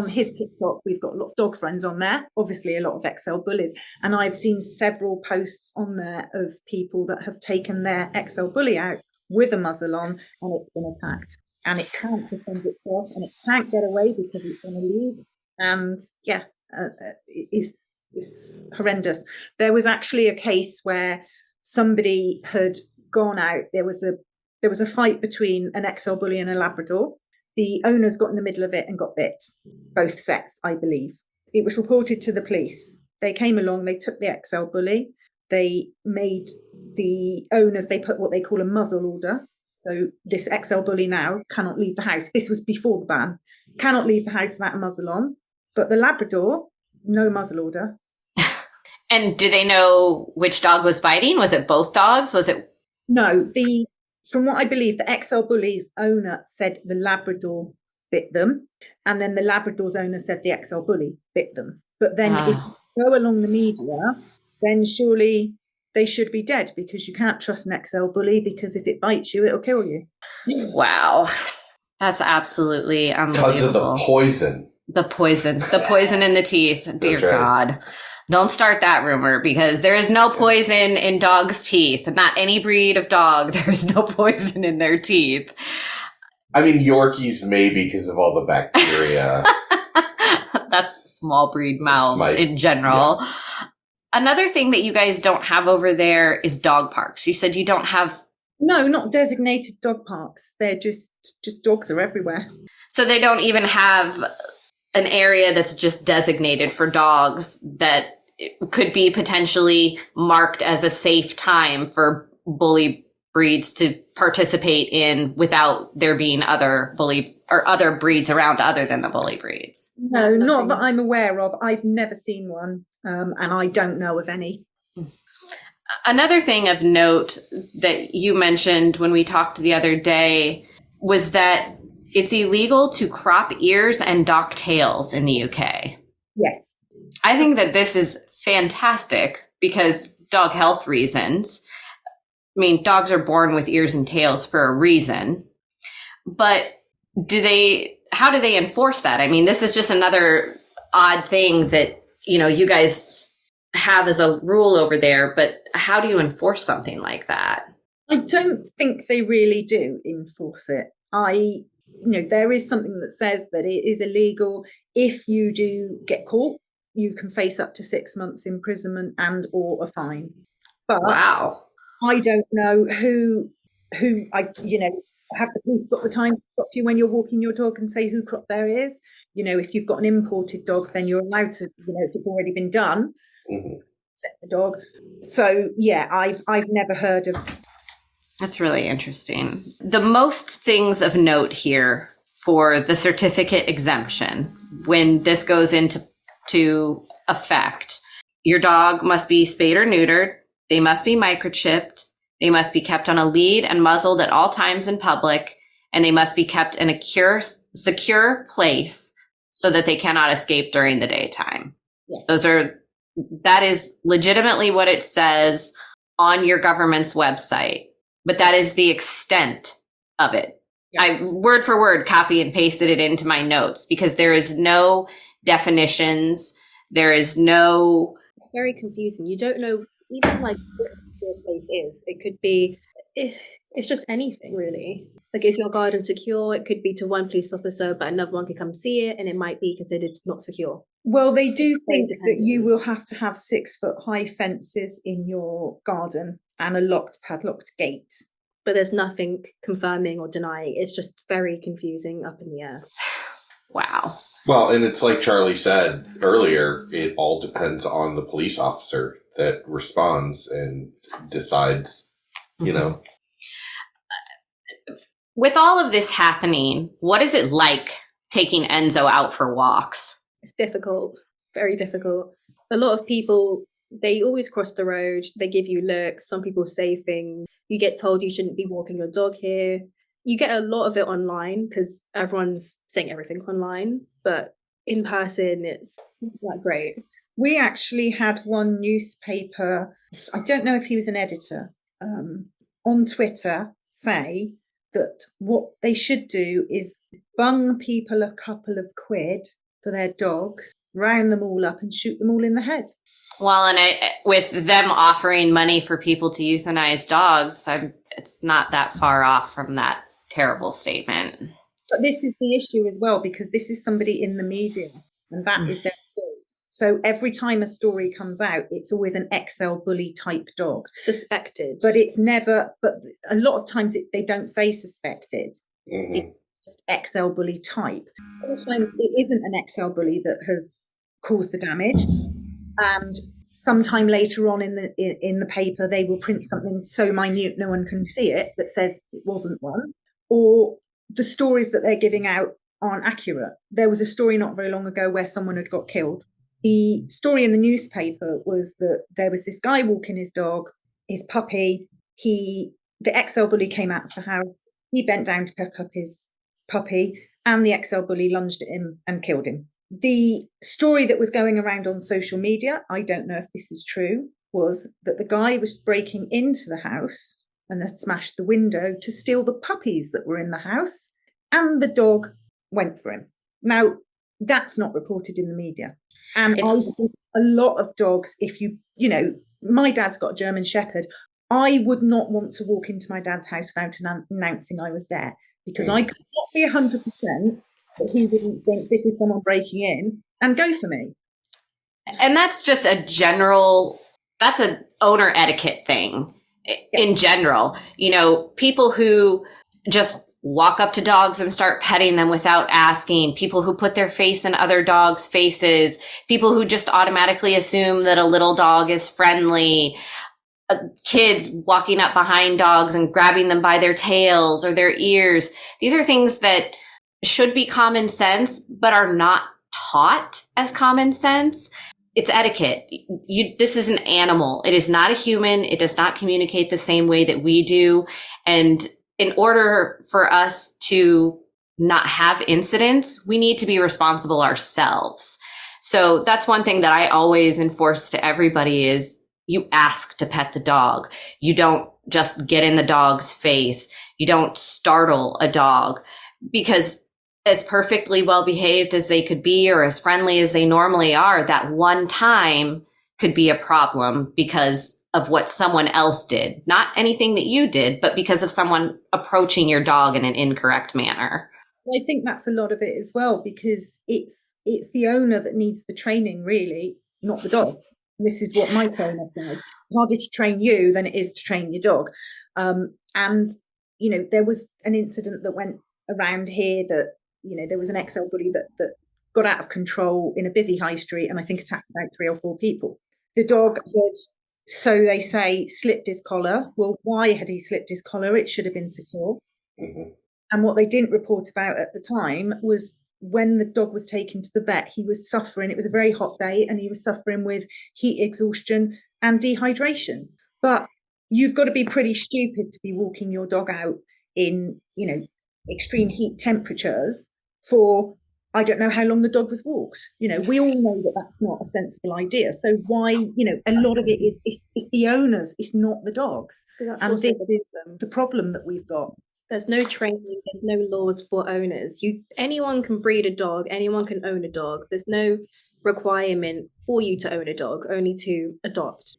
his TikTok, we've got a lot of dog friends on there, obviously a lot of XL bullies. And I've seen several posts on there of people that have taken their XL bully out with a muzzle on and it's been attacked. And it can't defend itself and it can't get away because it's on a lead. And it's horrendous. There was actually a case where somebody had gone out. There was a fight between an XL bully and a Labrador. The owners got in the middle of it and got bit, both sets, I believe. It was reported to the police. They came along, they took the XL bully, they made the owners, they put what they call a muzzle order. So this XL bully now cannot leave the house. This was before the ban. Cannot leave the house without a muzzle on. But the Labrador, no muzzle order. And do they know which dog was biting? Was it both dogs? Was it? No, from what I believe, the XL bully's owner said the Labrador bit them, and then the Labrador's owner said the XL bully bit them. But then if you go along the media, then surely they should be dead, because you can't trust an XL bully, because if it bites you, it'll kill you. Wow. That's absolutely unbelievable. Because of the poison. The poison in the teeth. Dear God. Don't start that rumor, because there is no poison in dogs' teeth. Not any breed of dog. There's no poison in their teeth. I mean, Yorkies maybe because of all the bacteria. That's small breed mouths in general. Yeah. Another thing that you guys don't have over there is dog parks. You said you don't have... No, not designated dog parks. They're just dogs are everywhere. So they don't even have an area that's just designated for dogs that could be potentially marked as a safe time for bully breeds to participate in without there being other bully or other breeds around other than the bully breeds? No, not that I'm aware of. I've never seen one, and I don't know of any. Another thing of note that you mentioned when we talked the other day was that it's illegal to crop ears and dock tails in the UK. Yes. I think that this is fantastic because dog health reasons. I mean, dogs are born with ears and tails for a reason, but how do they enforce that? I mean, this is just another odd thing that, you guys have as a rule over there, but how do you enforce something like that? I don't think they really do enforce it. There is something that says that it is illegal. If you do get caught, you can face up to 6 months imprisonment and or a fine. But wow. I don't know who have the police got the time to stop you when you're walking your dog and say who cropped their ears? If you've got an imported dog, then you're allowed to, if it's already been done, set the dog. So yeah, I've never heard of. That's really interesting. The most things of note here for the certificate exemption, when this goes into effect, your dog must be spayed or neutered. They must be microchipped. They must be kept on a lead and muzzled at all times in public, and they must be kept in a secure place so that they cannot escape during the daytime. Yes. That is legitimately what it says on your government's website, but that is the extent of it. Yeah. I word for word copy and pasted it into my notes because there is no definitions. There is no. It's very confusing. You don't know even like what your place is. It could be, it's just anything really. Like, is your garden secure? It could be to one police officer, but another one could come see it, and it might be considered not secure. Well, they do think that you will have to have 6-foot high fences in your garden and a padlocked gate. But there's nothing confirming or denying. It's just very confusing up in the air. Wow. Well, and it's like Charlie said earlier, it all depends on the police officer that responds and decides, With all of this happening, what is it like taking Enzo out for walks? It's difficult, very difficult. A lot of people, they always cross the road. They give you looks. Some people say things. You get told you shouldn't be walking your dog here. You get a lot of it online because everyone's saying everything online, but in person, it's not great. We actually had one newspaper, I don't know if he was an editor, on Twitter say that what they should do is bung people a couple of quid for their dogs, round them all up and shoot them all in the head. Well, and with them offering money for people to euthanize dogs, it's not that far off from that terrible statement. But this is the issue as well, because this is somebody in the media and that is their job. So every time a story comes out, it's always an XL bully type dog. Suspected. But it's never, but a lot of times they don't say suspected. It's just XL bully type. Sometimes it isn't an XL bully that has caused the damage. And sometime later on in the paper, they will print something so minute no one can see it that says it wasn't one. Or the stories that they're giving out aren't accurate. There was a story not very long ago where someone had got killed. The story in the newspaper was that there was this guy walking his dog, his puppy. The XL bully came out of the house. He bent down to pick up his puppy and the XL bully lunged at him and killed him. The story that was going around on social media, I don't know if this is true, was that the guy was breaking into the house and had smashed the window to steal the puppies that were in the house, and the dog went for him. Now, that's not reported in the media. And I think a lot of dogs, if my dad's got a German Shepherd, I would not want to walk into my dad's house without announcing I was there, because I could not be 100% that he wouldn't think this is someone breaking in and go for me. And that's just that's an owner etiquette thing in general. People who just walk up to dogs and start petting them without asking, people who put their face in other dogs' faces, people who just automatically assume that a little dog is friendly, kids walking up behind dogs and grabbing them by their tails or their ears. These are things that should be common sense, but are not taught as common sense. It's etiquette. This is an animal. It is not a human. It does not communicate the same way that we do. And in order for us to not have incidents, we need to be responsible ourselves. So that's one thing that I always enforce to everybody is you ask to pet the dog. You don't just get in the dog's face. You don't startle a dog, because as perfectly well behaved as they could be or as friendly as they normally are, that one time could be a problem because of what someone else did. Not anything that you did, but because of someone approaching your dog in an incorrect manner. I think that's a lot of it as well, because it's the owner that needs the training, really, not the dog. This is what my trainer says. It's harder to train you than it is to train your dog. And, you know, there was an incident that went around here that, you know, there was an XL bully that got out of control in a busy high street and I think attacked about 3 or 4 people. The dog had, so they say, slipped his collar. Well, why had he slipped his collar? It should have been secure. Mm-hmm. And what they didn't report about at the time was when the dog was taken to the vet, he was suffering. It was a very hot day and he was suffering with heat exhaustion and dehydration. But you've got to be pretty stupid to be walking your dog out in, you know, extreme heat temperatures for, I don't know how long the dog was walked. You know, we all know that that's not a sensible idea. So why, you know, a lot of it is it's the owners, it's not the dogs. And this is the problem that we've got. There's no training, there's no laws for owners. Anyone can breed a dog, anyone can own a dog. There's no requirement for you to own a dog, only to adopt.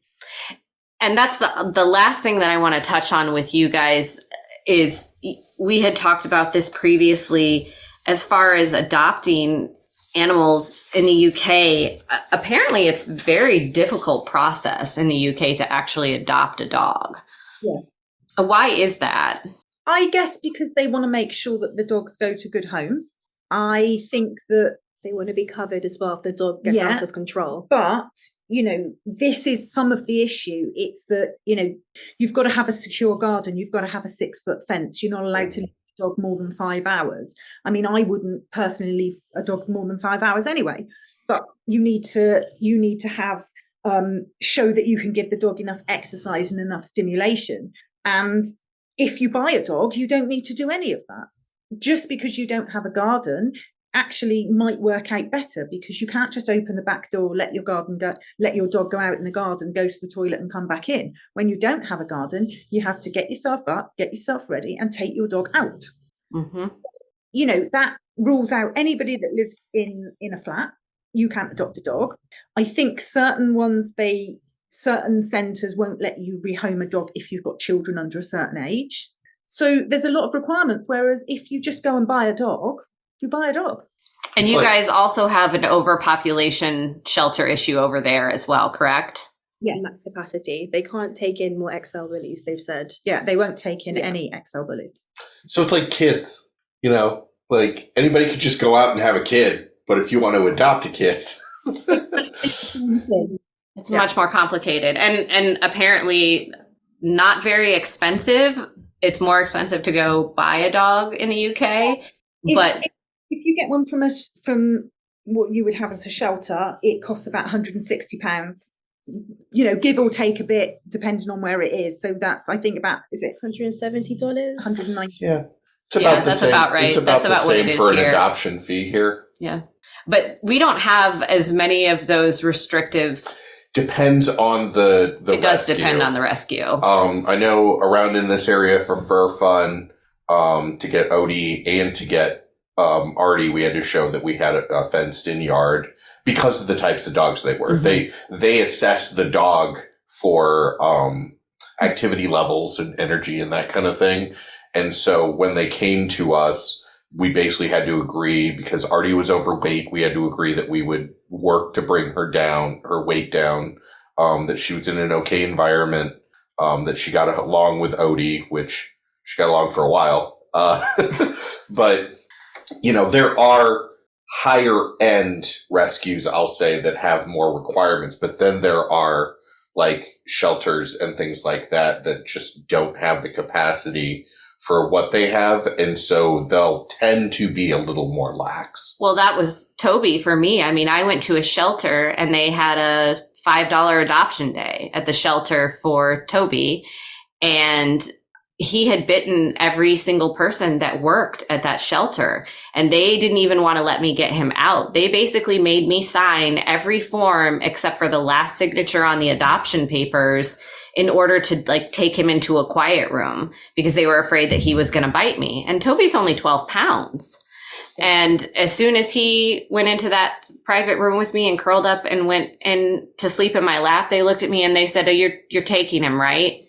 And that's the last thing that I want to touch on with you guys is we had talked about this previously as far as adopting animals in the UK. Apparently it's a very difficult process in the UK to actually adopt a dog. Yeah. Why is that? I guess because they want to make sure that the dogs go to good homes. I think that they want to be covered as well if the dog gets out of control. But, you know, this is some of the issue. It's that, you know, you've got to have a secure garden. You've got to have a 6-foot fence. You're not allowed to leave a dog more than 5 hours. I mean, I wouldn't personally leave a dog more than 5 hours anyway. But you need to have show that you can give the dog enough exercise and enough stimulation. And if you buy a dog, you don't need to do any of that. Just because you don't have a garden actually might work out better, because you can't just open the back door, let your dog go out in the garden, go to the toilet and come back in. When you don't have a garden, you have to get yourself up, get yourself ready and take your dog out. Mm-hmm. You know, that rules out anybody that lives in a flat. You can't adopt a dog. I think certain centres won't let you rehome a dog if you've got children under a certain age. So there's a lot of requirements, whereas if you just go and buy a dog, you buy a dog. And you guys also have an overpopulation shelter issue over there as well, correct? Yes. Max capacity. They can't take in more XL bullies, they've said. Yeah, they won't take in any XL bullies. So it's like kids, you know, like anybody could just go out and have a kid, but if you want to adopt a kid... It's much more complicated and apparently not very expensive. It's more expensive to go buy a dog in the UK. But if you get one from what you would have as a shelter, it costs about £160, you know, give or take a bit, depending on where it is. So that's, I think, about, is it $170? $190. Yeah. That's about right. It's about that's the about same for an adoption fee here. Yeah. But we don't have as many of those restrictive. Depends on the It does rescue. depend on the rescue. I know around in this area for Fur Fun, to get Odie and to get Artie, we had to show that we had a fenced-in yard because of the types of dogs they were. Mm-hmm. They assess the dog for activity levels and energy and that kind of thing. And so when they came to us, we basically had to agree, because Artie was overweight, we had to agree that we would work to bring her weight down, that she was in an okay environment, that she got along with Odie, which she got along for a while. But, you know, there are higher end rescues, I'll say, that have more requirements, but then there are like shelters and things like that that just don't have the capacity for what they have. And so they'll tend to be a little more lax. Well, that was Toby for me. I mean, I went to a shelter and they had a $5 adoption day at the shelter for Toby. And he had bitten every single person that worked at that shelter. And they didn't even want to let me get him out. They basically made me sign every form except for the last signature on the adoption papers in order to like take him into a quiet room because they were afraid that he was going to bite me. And Toby's only 12 pounds. And as soon as he went into that private room with me and curled up and went in to sleep in my lap, they looked at me and they said, "Oh, you're taking him, right?"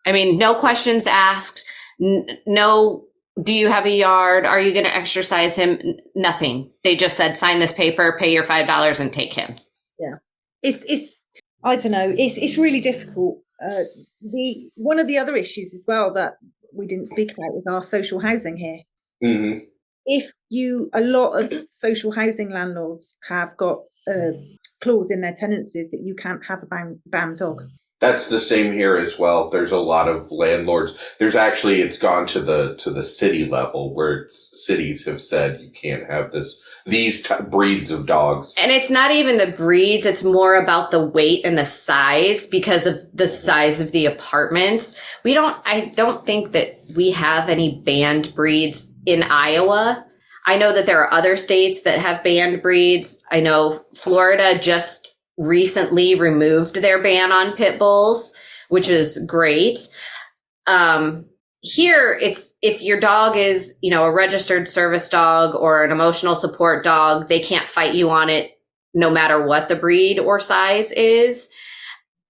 I mean, no questions asked. No, do you have a yard? Are you going to exercise him? Nothing. They just said, sign this paper, pay your $5 and take him. Yeah. It's I don't know. It's really difficult. One of the other issues as well that we didn't speak about was our social housing here. Mm-hmm. A lot of social housing landlords have got a clause in their tenancies that you can't have a banned dog. That's the same here as well. There's a lot of landlords. It's gone to the city level where cities have said you can't have these breeds of dogs. And it's not even the breeds. It's more about the weight and the size because of the size of the apartments. I don't think that we have any banned breeds in Iowa. I know that there are other states that have banned breeds. I know Florida just recently removed their ban on pit bulls, which is great. Here, it's if your dog is, a registered service dog or an emotional support dog, they can't fight you on it no matter what the breed or size is.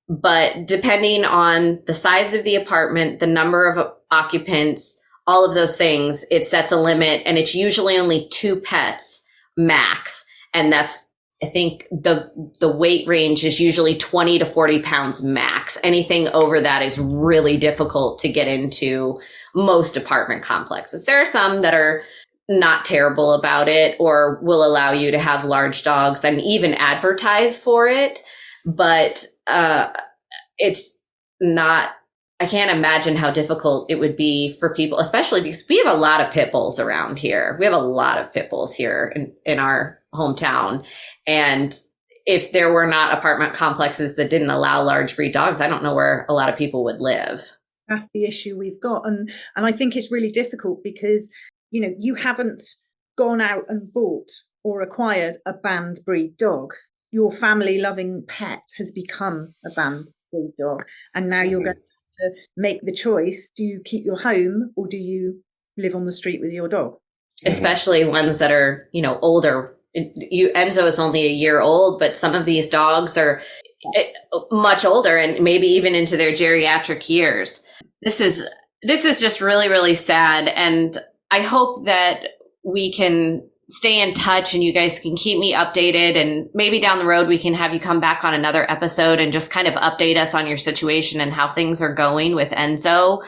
But depending on the size of the apartment, the number of occupants, all of those things, it sets a limit, and it's usually only 2 pets max. And that's, I think the weight range is usually 20 to 40 pounds max. Anything over that is really difficult to get into most apartment complexes. There are some that are not terrible about it or will allow you to have large dogs and even advertise for it. But it's not, I can't imagine how difficult it would be for people, especially because we have a lot of pit bulls around here. We have a lot of pit bulls here in our hometown. And if there were not apartment complexes that didn't allow large breed dogs, I don't know where a lot of people would live. That's the issue we've got. And I think it's really difficult because, you haven't gone out and bought or acquired a banned breed dog. Your family loving pet has become a banned breed dog. And now you're going to make the choice. Do you keep your home or do you live on the street with your dog? Especially ones that are, older. Enzo is only a year old, but some of these dogs are much older and maybe even into their geriatric years. This is just really, really sad. And I hope that we can stay in touch and you guys can keep me updated, and maybe down the road we can have you come back on another episode and just kind of update us on your situation and how things are going with Enzo.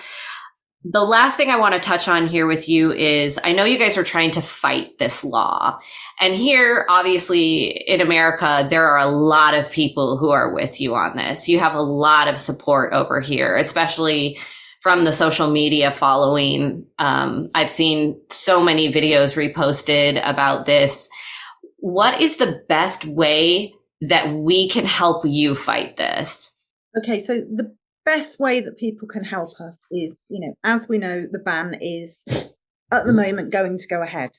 The last thing I want to touch on here with you is I know you guys are trying to fight this law. And here, obviously, in America, there are a lot of people who are with you on this. You have a lot of support over here, especially from the social media following. I've seen so many videos reposted about this. What is the best way that we can help you fight this? Okay, so the best way that people can help us is, as we know, the ban is at the moment going to go ahead.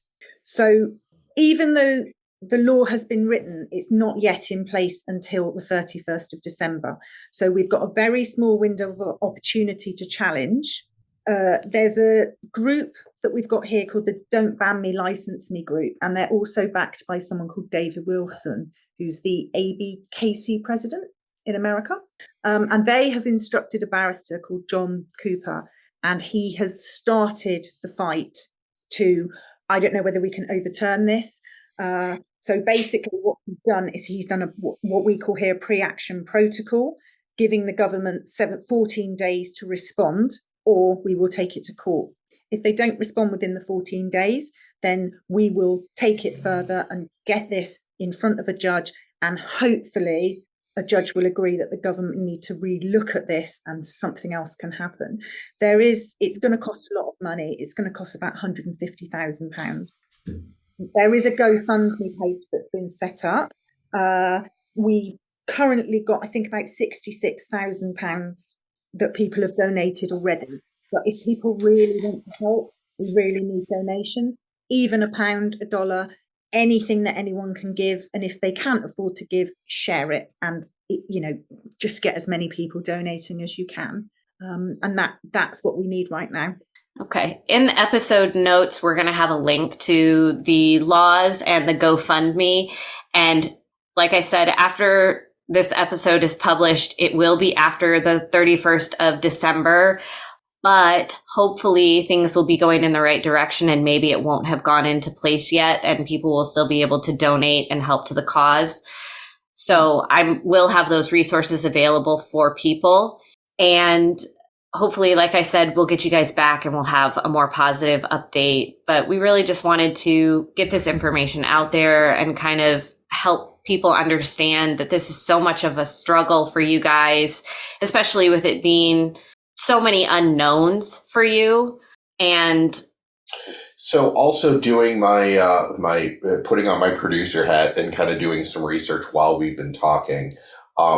So even though the law has been written, it's not yet in place until the 31st of December. So we've got a very small window of opportunity to challenge. There's a group that we've got here called the Don't Ban Me, License Me group. And they're also backed by someone called David Wilson, who's the ABKC president in America. And they have instructed a barrister called John Cooper, and he has started the fight to, I don't know whether we can overturn this. So basically what he's done is he's done what we call here a pre-action protocol, giving the government 14 days to respond, or we will take it to court. If they don't respond within the 14 days, then we will take it further and get this in front of a judge and hopefully a judge will agree that the government need to relook at this and something else can happen. It's going to cost a lot of money. It's going to cost about £150,000. There is a GoFundMe page that's been set up. We currently got, I think, about £66,000 that people have donated already. But if people really want to help, we really need donations, even £1, $1, anything that anyone can give. And if they can't afford to give, share it and, just get as many people donating as you can. And that's what we need right now. Okay. In the episode notes, we're going to have a link to the laws and the GoFundMe. And like I said, after this episode is published, it will be after the 31st of December. But hopefully things will be going in the right direction and maybe it won't have gone into place yet and people will still be able to donate and help to the cause. So I will have those resources available for people. And hopefully, like I said, we'll get you guys back and we'll have a more positive update. But we really just wanted to get this information out there and kind of help people understand that this is so much of a struggle for you guys, especially with it being so many unknowns for you. And so also doing my putting on my producer hat and kind of doing some research while we've been talking.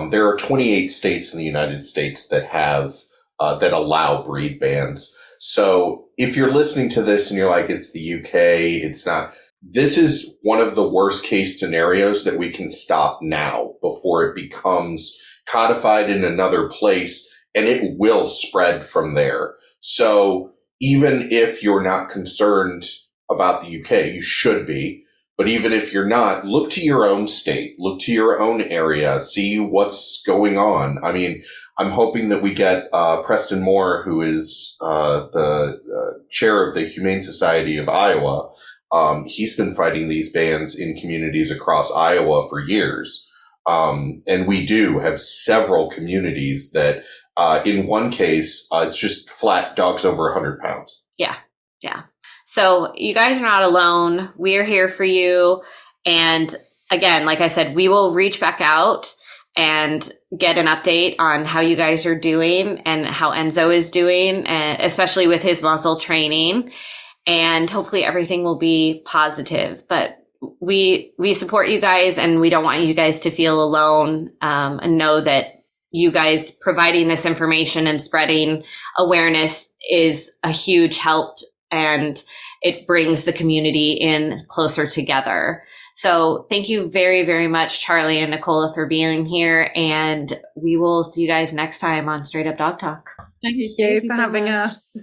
There are 28 states in the United States that have that allow breed bans. So if you're listening to this and you're like, it's the UK, it's not. This is one of the worst case scenarios that we can stop now before it becomes codified in another place. And it will spread from there. So even if you're not concerned about the UK, you should be. But even if you're not, look to your own state, look to your own area, see what's going on. I mean, I'm hoping that we get Preston Moore, who is the chair of the Humane Society of Iowa. He's been fighting these bans in communities across Iowa for years. And we do have several communities that in one case, it's just flat dogs over 100 pounds. Yeah. So you guys are not alone. We're here for you. And again, like I said, we will reach back out and get an update on how you guys are doing and how Enzo is doing, especially with his muzzle training. And hopefully everything will be positive. But we support you guys and we don't want you guys to feel alone, and know that you guys providing this information and spreading awareness is a huge help and it brings the community in closer together. So thank you very, very much, Charleigh and Nichola, for being here. And we will see you guys next time on Straight Up Dog Talk. Thank you for having us.